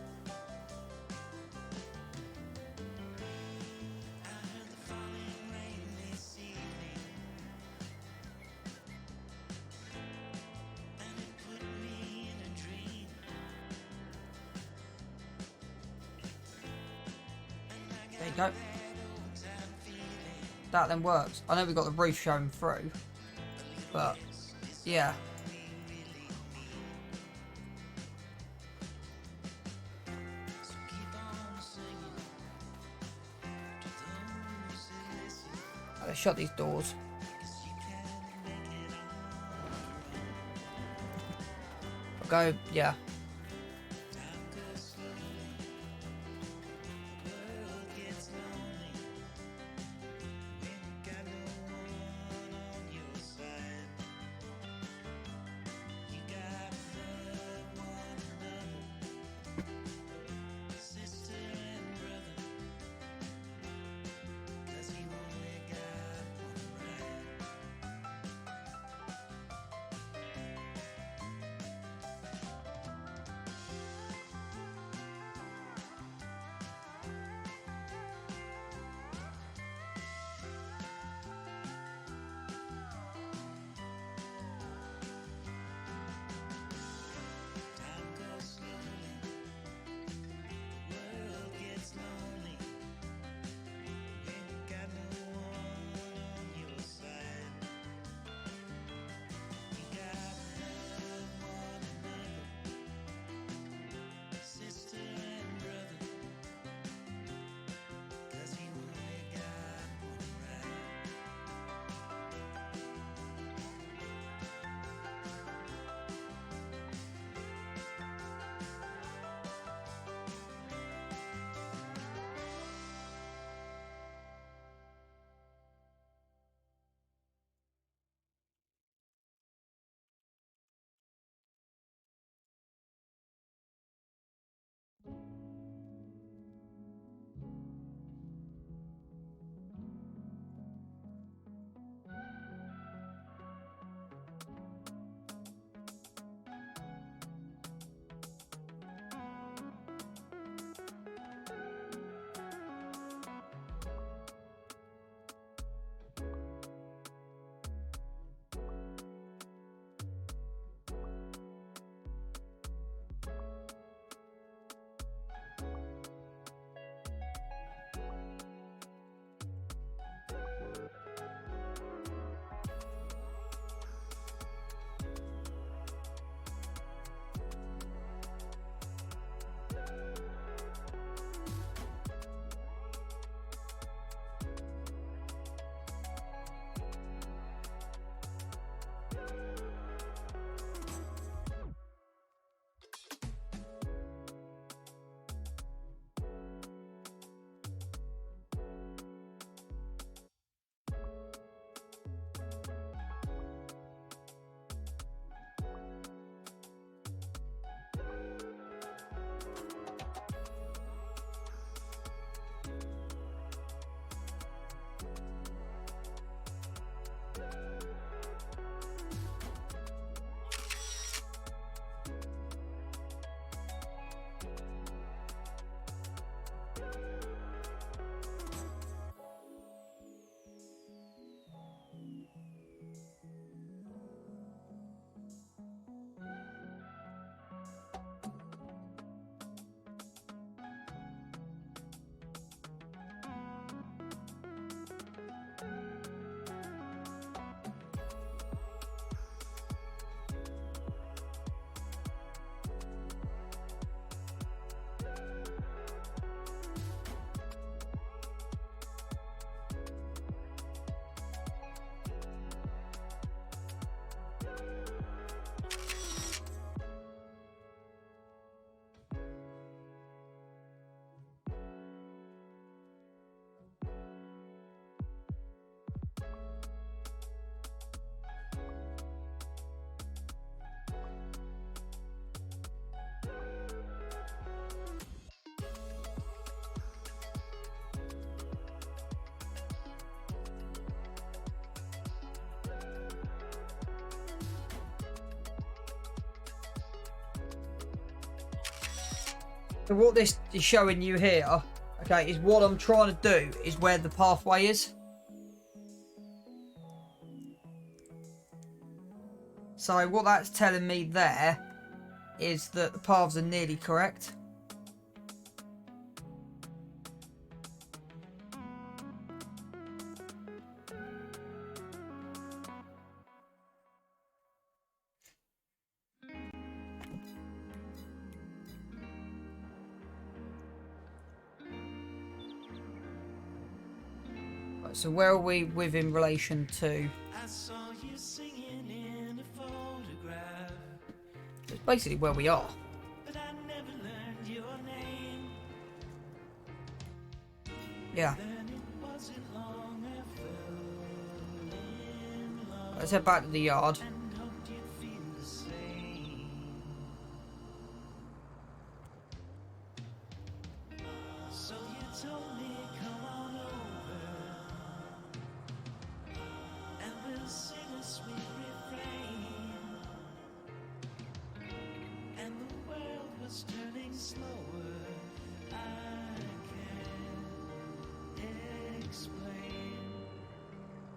There you go. That then works. I know we got the roof shown through, but yeah. Let's shut these doors. Go, yeah. So what this is showing you here, okay, is what I'm trying to do is where the pathway is. So what that's telling me there is that the paths are nearly correct. Right, so where are we with in relation to? I saw you singing in a photograph, It's basically where we are. but I never learned your name. Yeah. Then it wasn't long I fell in love Let's head back to the yard. and hoped you'd feel the same. So you told me come on over and we'll sing a sweet refrain. And the world was turning slower. I can't explain.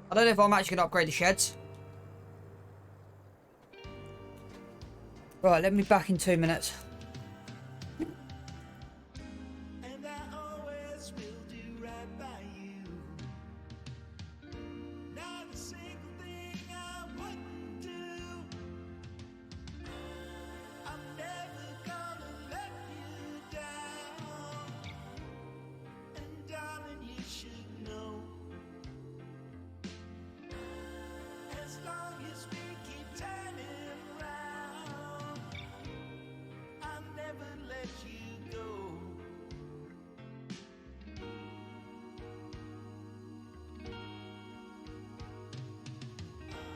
I don't know if I'm actually going to upgrade the sheds. Right, let me be back in 2 minutes. And I always will do right by you. Not a single thing I wouldn't do. I'm never gonna let you down. And darling, you should know. As long as we keep turning round, I'll never let you go.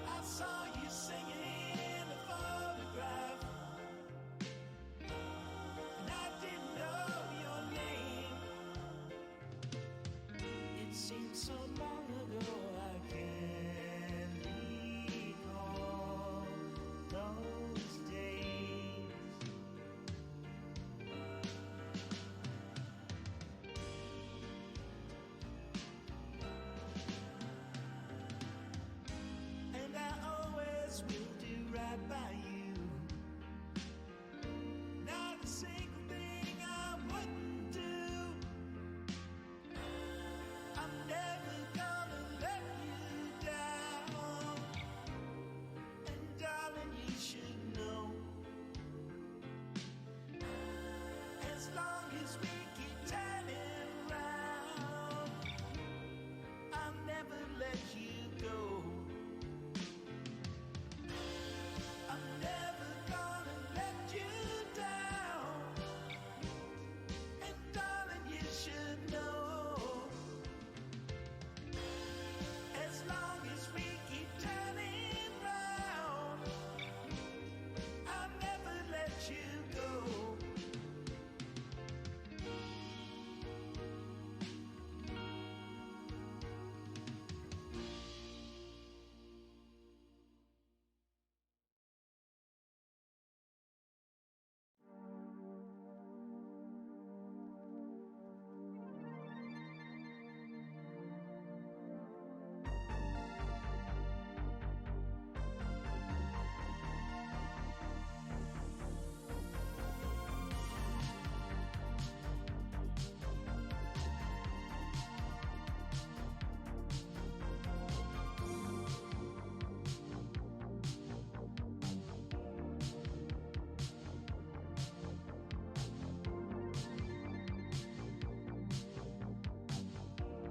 I saw you singing in a photograph, and I didn't know your name. It seems so long ago I can't recall those days. And I always will do right by you. Not a single thing I wouldn't do. I'm never gonna let you down. And darling, you should know. As long as we keep turning round, I'll never let you go. I'm never gonna let you down. And darling, you should know. As long as we keep turning round, I'll never let you go.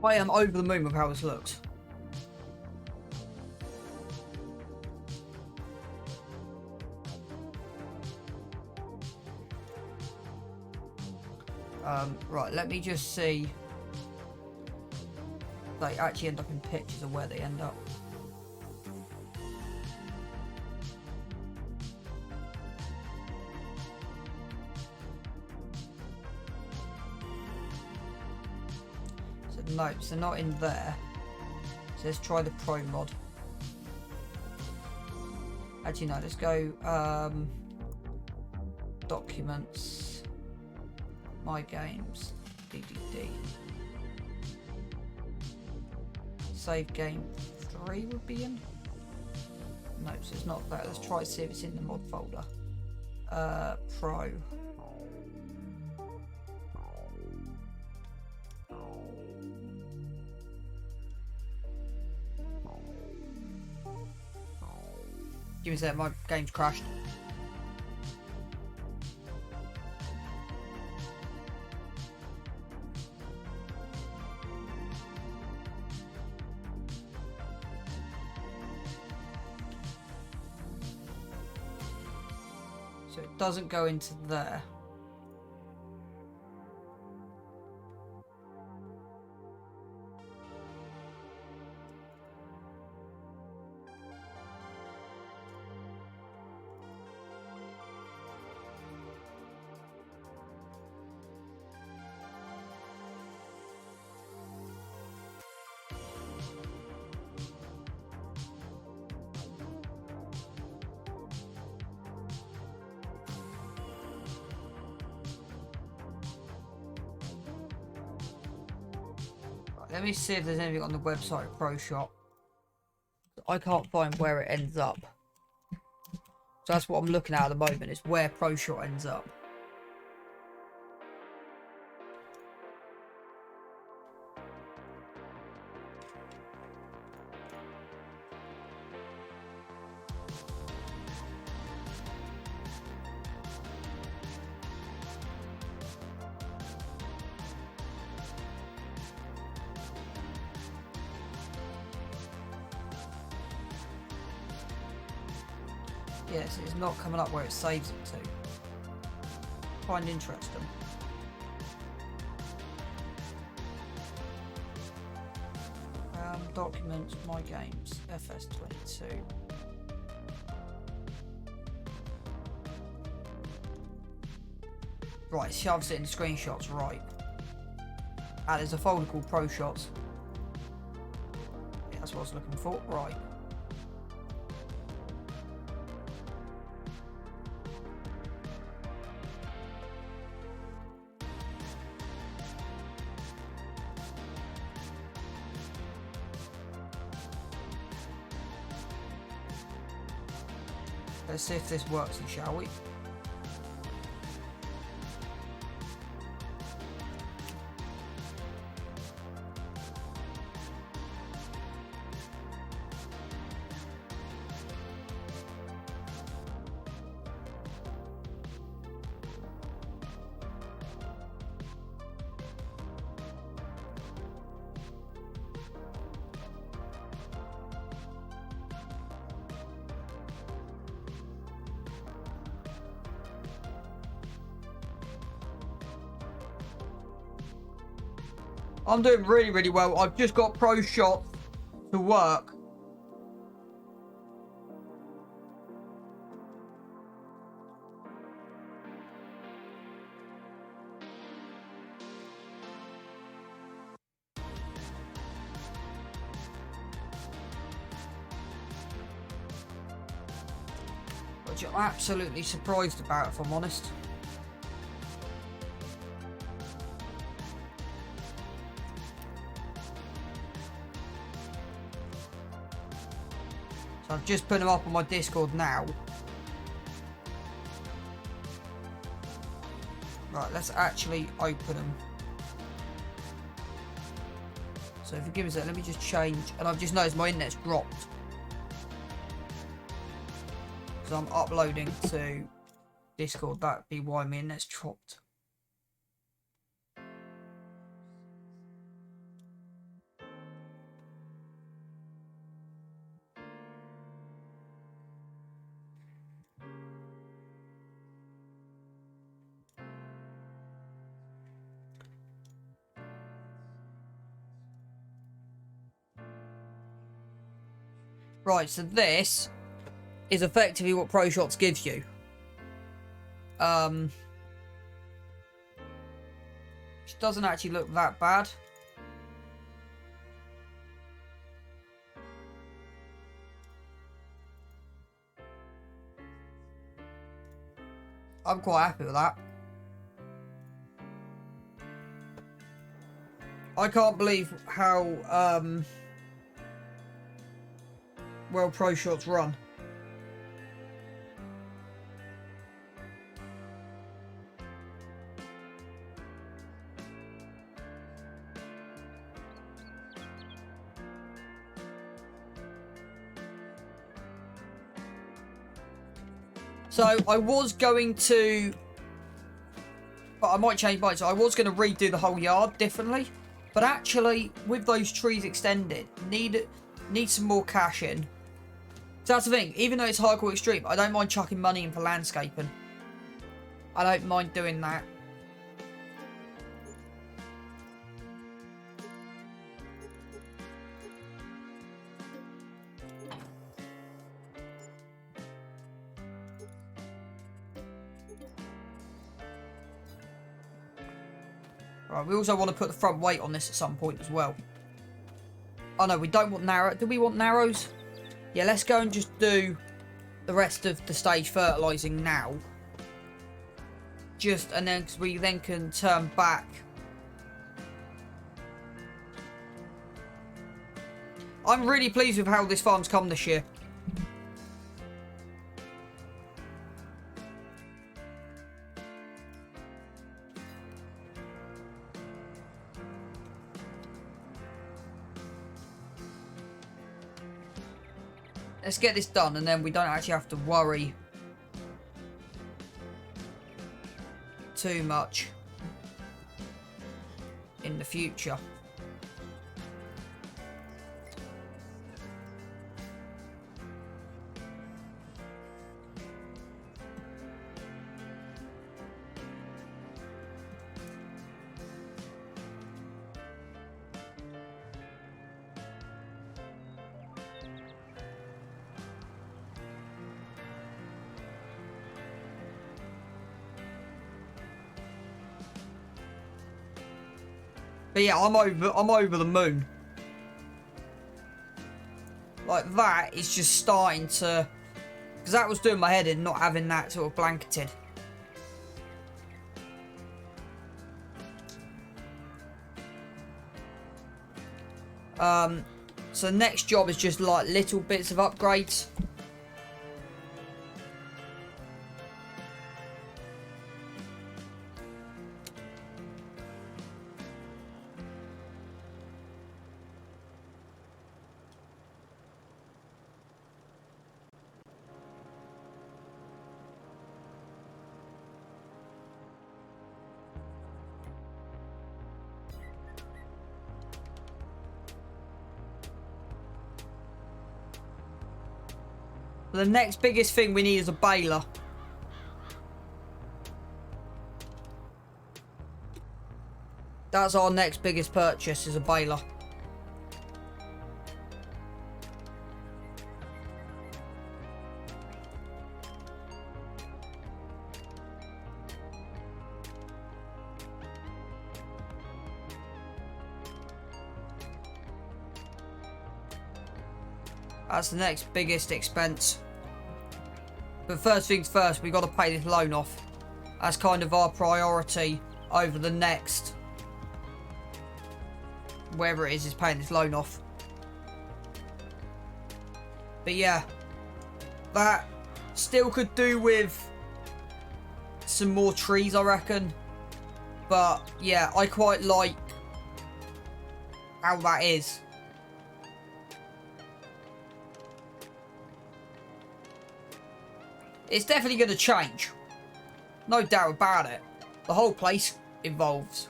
I am over the moon with how this looks. Right, let me just see. They actually end up in pictures of where they end up. So no, so not in there. So let's try the Pro mod. Actually no, let's go documents, my games, DDD. Save game 3 would be in. No, so it's not that. Let's try to see if it's in the mod folder. Pro. Give me a sec, my game's crashed. So it doesn't go into there. Let me see if there's anything on the website of Pro Shop. I can't find where it ends up. So that's what I'm looking at the moment, is where Pro Shop ends up. Yes, it's not coming up where it saves it to. Find interesting. Documents, my games, FS22. Right, shoves it in screenshots, right. And there's a folder called Pro Shots. Yeah, that's what I was looking for, right. Let's see if this works, shall we? I'm doing really, really well. I've just got Pro Shot to work. Which I'm absolutely surprised about, if I'm honest. So I've just put them up on my Discord now. Right, let's actually open them. So if you give us that, let me just change. And I've just noticed my internet's dropped. Because I'm uploading to Discord, that'd be why my internet's dropped. Right, so this is effectively what Pro Shots gives you. Which doesn't actually look that bad. I'm quite happy with that. I can't believe how well Pro Shots run. So I was going to, but I might change mine. So I was going to redo the whole yard differently, but actually with those trees extended, need some more cash in. So that's the thing. Even though it's hardcore extreme, I don't mind chucking money in for landscaping. I don't mind doing that. Right, we also want to put the front weight on this at some point as well. Oh no, we don't want narrow. Do we want narrows? Yeah, let's go and just do the rest of the stage fertilising now. Just, and then, because we then can turn back. I'm really pleased with how this farm's come this year. Let's get this done, and then we don't actually have to worry too much in the future. But yeah, I'm over the moon. Like, that is just starting to... Because that was doing my head in, not having that sort of blanketed. So the next job is just like little bits of upgrades. The next biggest thing we need is a baler. That's our next biggest purchase, is a baler. That's the next biggest expense. But first things first, we've got to pay this loan off. That's kind of our priority over the next... wherever it is paying this loan off. But yeah, that still could do with some more trees, I reckon. But yeah, I quite like how that is. It's definitely going to change. No doubt about it. The whole place evolves.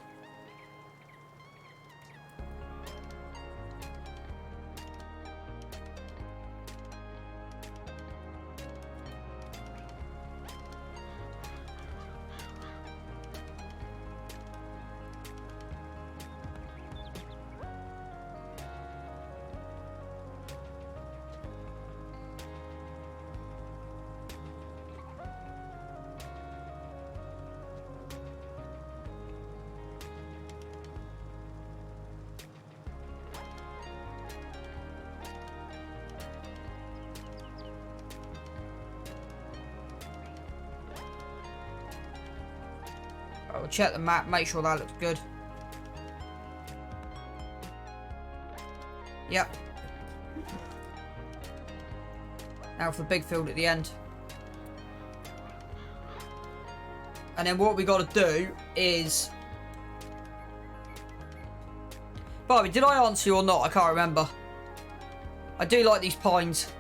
We'll check the map, make sure that looks good. Yep. Now for the big field at the end. And then what we got to do is... Barbie, did I answer you or not? I can't remember. I do like these pines.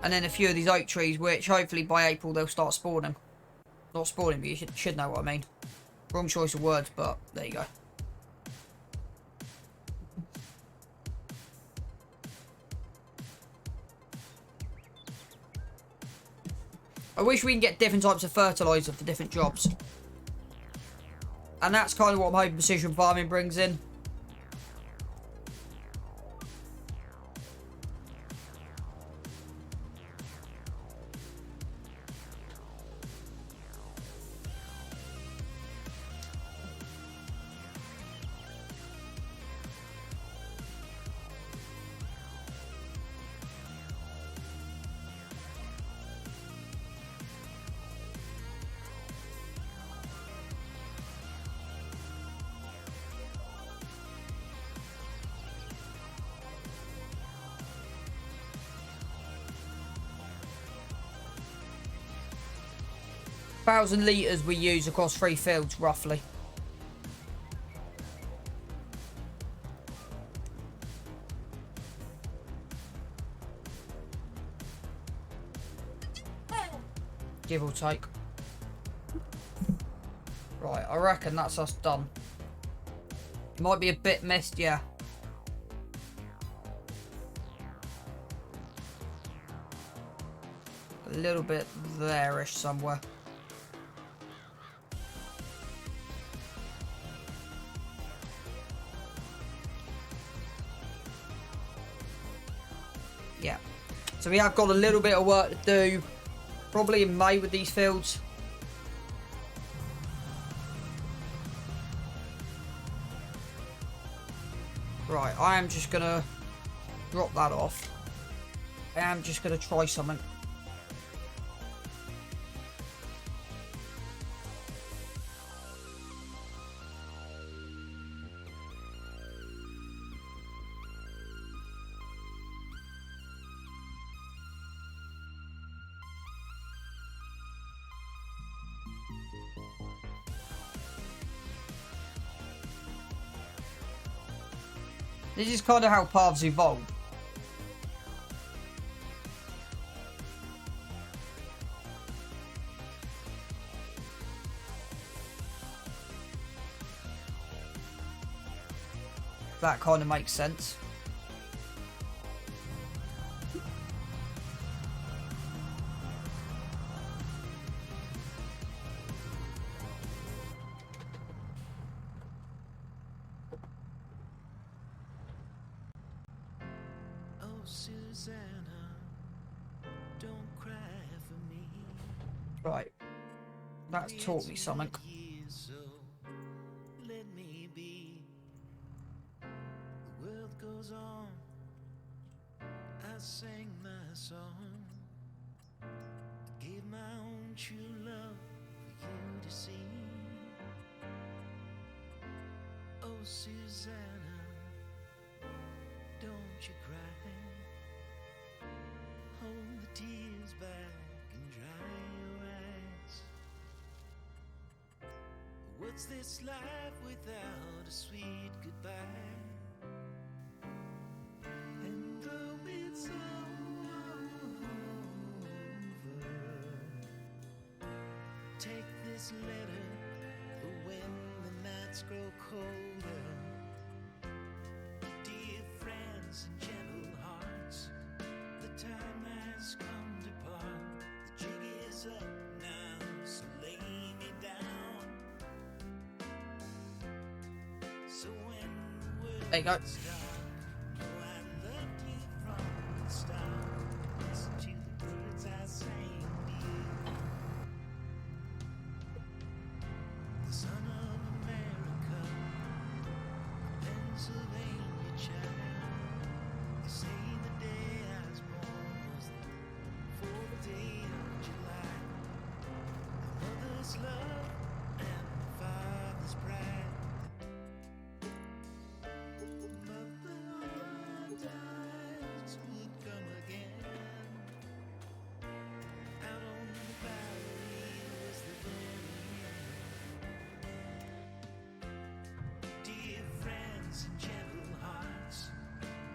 And then a few of these oak trees, which hopefully by April they'll start spawning. Not spawning, but you should know what I mean. Wrong choice of words, but there you go. I wish we can get different types of fertiliser for different jobs. And that's kind of what I'm hoping precision farming brings in. Thousand litres we use across 3 fields, roughly. Give or take. Right, I reckon that's us done. Might be a bit missed, yeah. A little bit there-ish somewhere. Yeah. So we have got a little bit of work to do. Probably in May with these fields. Right, I am just gonna drop that off. I am just gonna try something. This is kind of how paths evolve. That kind of makes sense. Oh, Susanna, don't cry for me. Right. That's taught me something. Years, so let me be. The world goes on. I sang my song. Gave my own true love for you to see. Oh, Susanna, don't you cry. Hold the tears back and dry your eyes. What's this life without a sweet goodbye? And though it's over, take this letter for when the nights grow colder. Dear friends and gentle hearts, the time has come to part. The jig is up now, so lay me down. So when the world There you go. gets dark, know I loved you from the start. Listen to the words I sang to you. The son of America, Pennsylvania child. They say the day I was born was the 4th day of July. The mother's love and the father's pride. Mother dies would come again. Out on the valley was the burning. Dear friends and gentle hearts,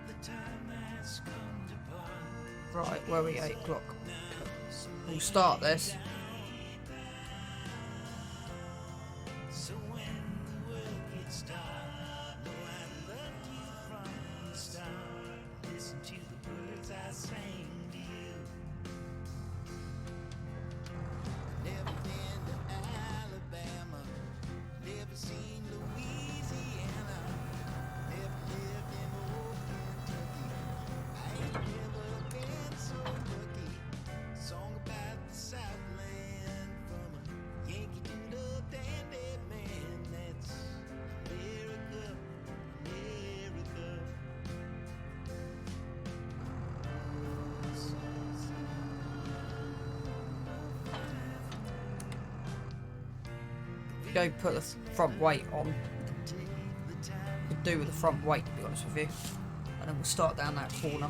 the time has come to part. Right, where are we? 8 o'clock. We'll start this. So when the world gets dark, know I loved you from the start. Listen to the words I sang to you. go put the front weight on. Could do with the front weight, to be honest with you. And then we'll start down that corner.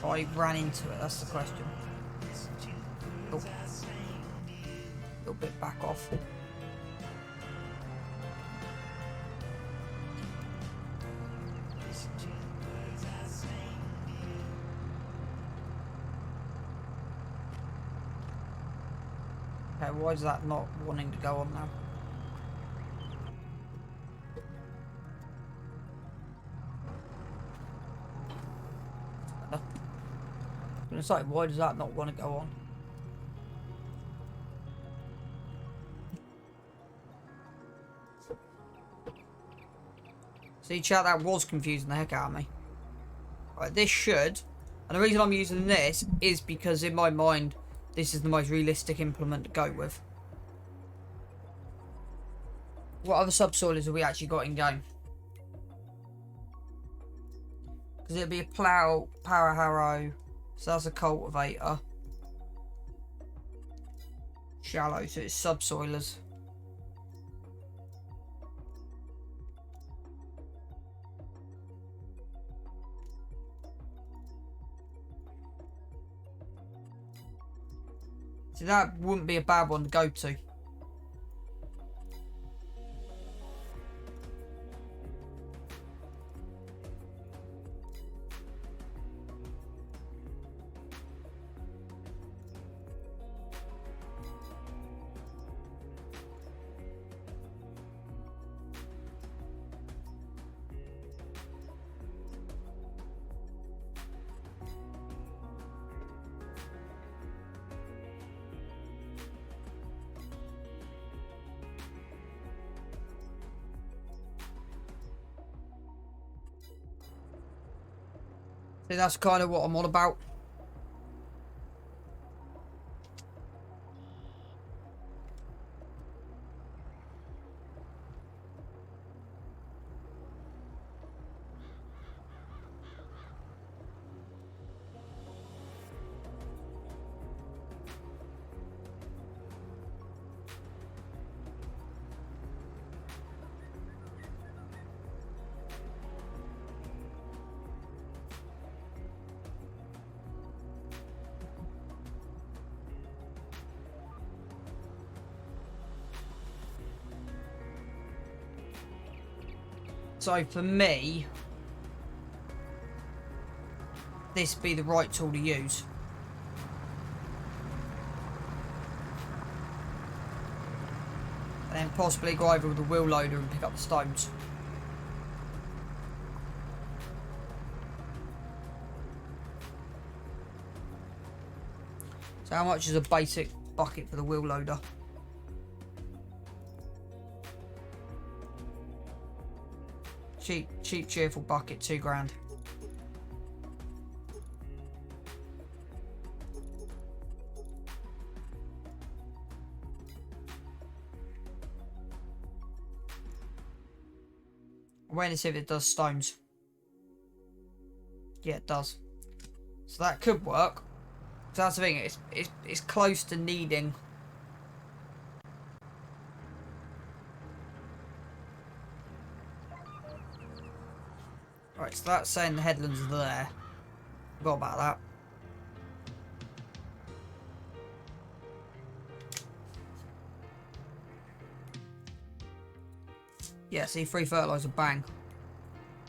I ran into it, that's the question. Oh. A little bit back off. Okay, why is that not wanting to go on now? It's like, why does that not want to go on? See, chat, that was confusing the heck out of me. Right, this should, and the reason I'm using this is because in my mind, this is the most realistic implement to go with. What other subsoilers have we actually got in game? Because it'd be a plough, power harrow, so that's a cultivator. Shallow, so it's subsoilers. So that wouldn't be a bad one to go to. See, that's kind of what I'm on about. So for me, this be the right tool to use. And then possibly go over with the wheel loader and pick up the stones. So how much is a basic bucket for the wheel loader? Cheap, cheerful bucket, £2 grand. I'm waiting to see if it does stones. Yeah, it does. So that could work. So that's the thing, it's close to needing. Right, so that's saying the headlands are there. Forgot about that. Yeah, see, free fertilizer, bang.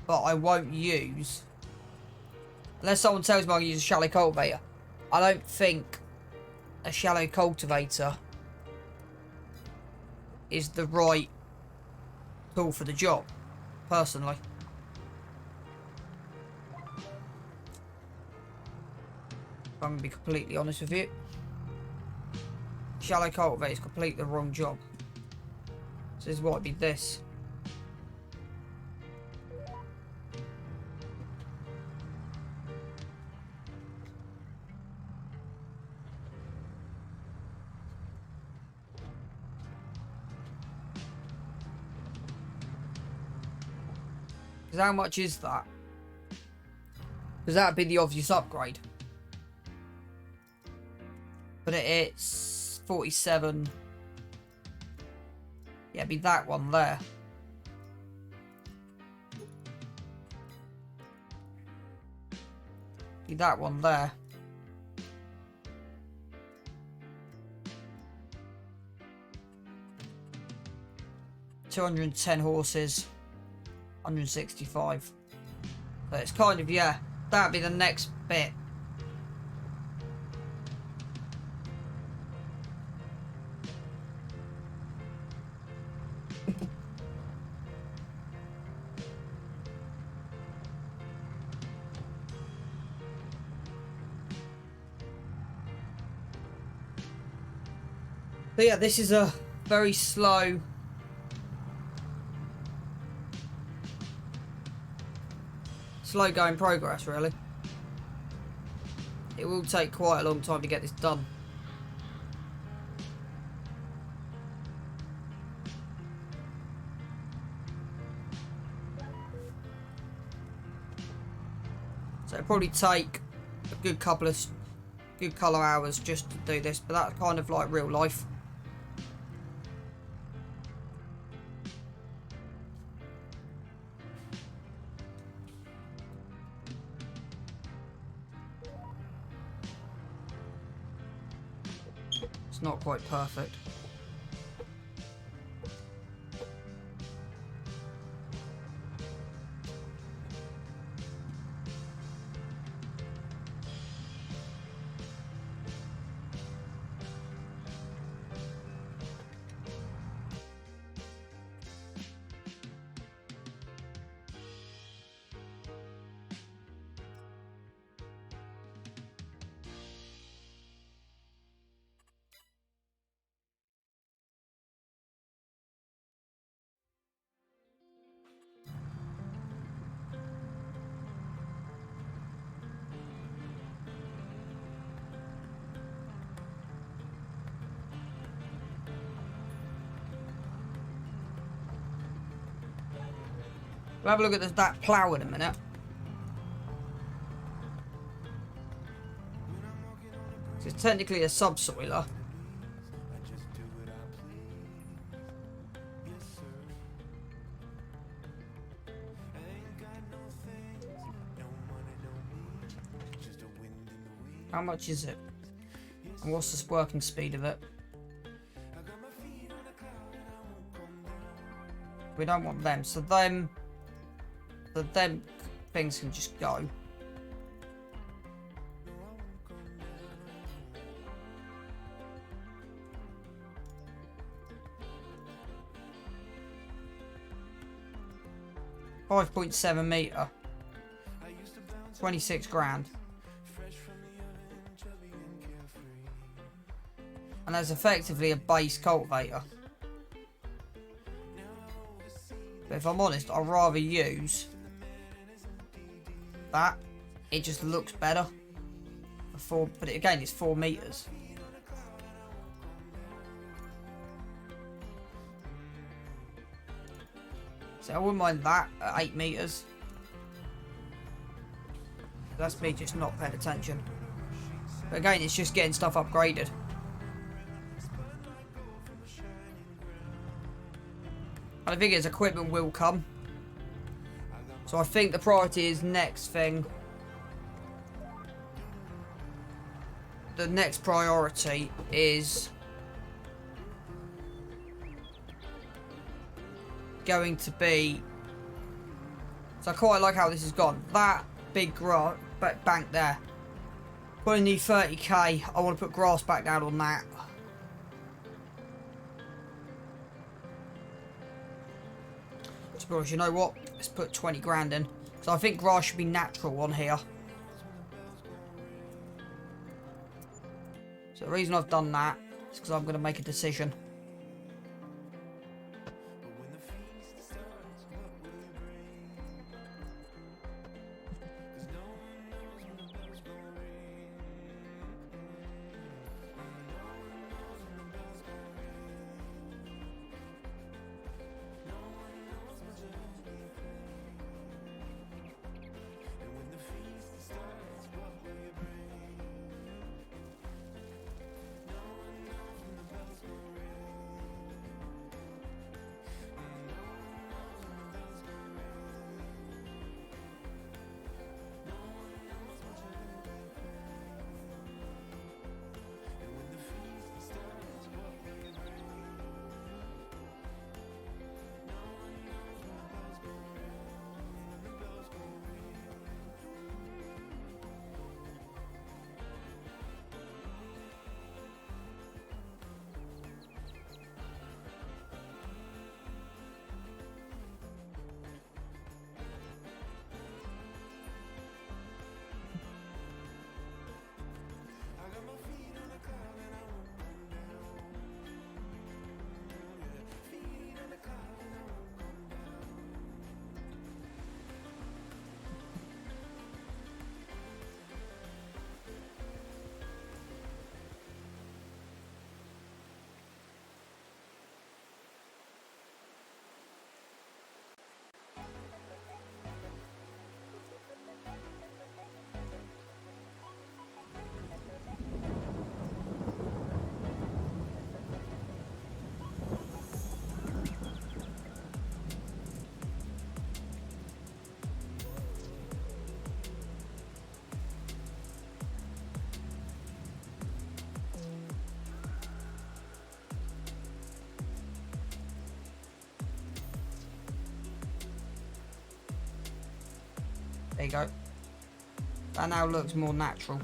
But I won't use... Unless someone tells me I can use a shallow cultivator. I don't think a shallow cultivator is the right tool for the job, personally. I'm going to be completely honest with you. Shallow cultivator is completely the wrong job. So this is what it'd be this. Because how much is that? Because that would be the obvious upgrade. But it's 47. Yeah, it'd be that one there. Be that one there. $210 horses, 165. So it's kind of, yeah, that'd be the next bit. But yeah, this is a very slow going progress, really. It will take quite a long time to get this done. So it'll probably take a good couple of hours just to do this, but that's kind of like real life. It's not quite perfect. We'll have a look at that plough in a minute. It's technically a subsoiler. How much is it? And what's the working speed of it? We don't want them, so them things can just go. $5.7 meter. 26 grand. And that's effectively a base cultivator. But if I'm honest, I'd rather use that. It just looks better. But again, it's 4 meters. So I wouldn't mind that at 8 meters. That's me just not paying attention. But again, it's just getting stuff upgraded. And I think its equipment will come. So I think the priority is next thing. The next priority is going to be. So I quite like how this has gone. That big bank there. Probably need 30k. I want to put grass back down on that. To be honest, you know what? Let's put 20 grand in. So I think grass should be natural on here. So the reason I've done that is because I'm going to make a decision. There you go. That now looks more natural.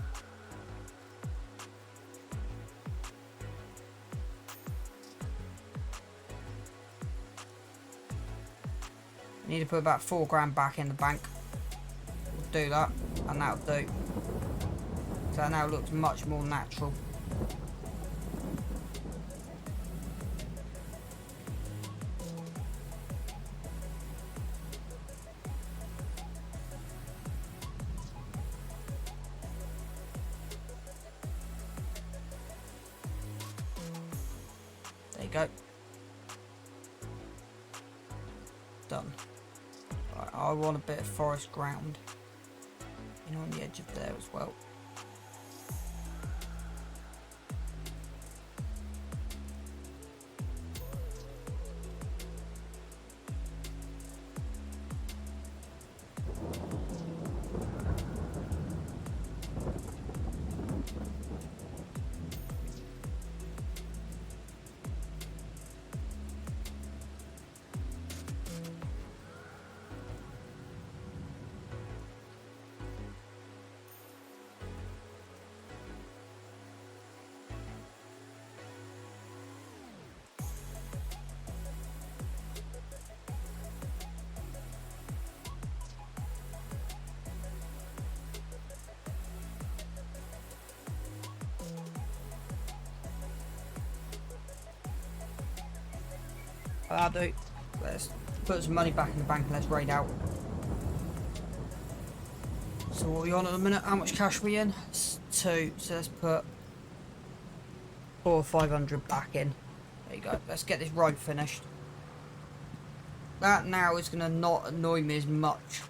Need to put about 4 grand back in the bank. We'll do that, and that'll do. So that now looks much more natural. There you go. Done. Right, I want a bit of forest ground in on the edge of there as well. That'll do. Let's put some money back in the bank and let's raid out. So what are we on at the minute? How much cash are we in? It's 2. So let's put 400 or 500 back in. There you go. Let's get this road finished. That now is going to not annoy me as much.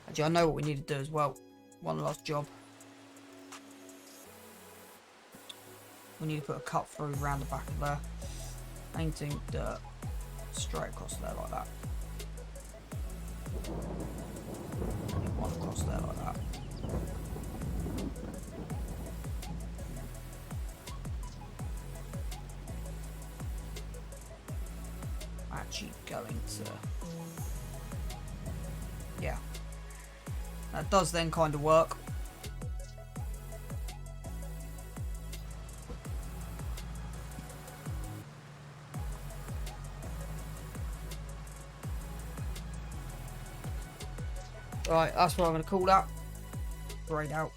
Actually, I know what we need to do as well. One last job. We need to put a cut through around the back of there. Painting dirt straight across there like that. And one across there like that. Actually going to... yeah. That does then kind of work. Right, that's what I'm going to call that. Raid out.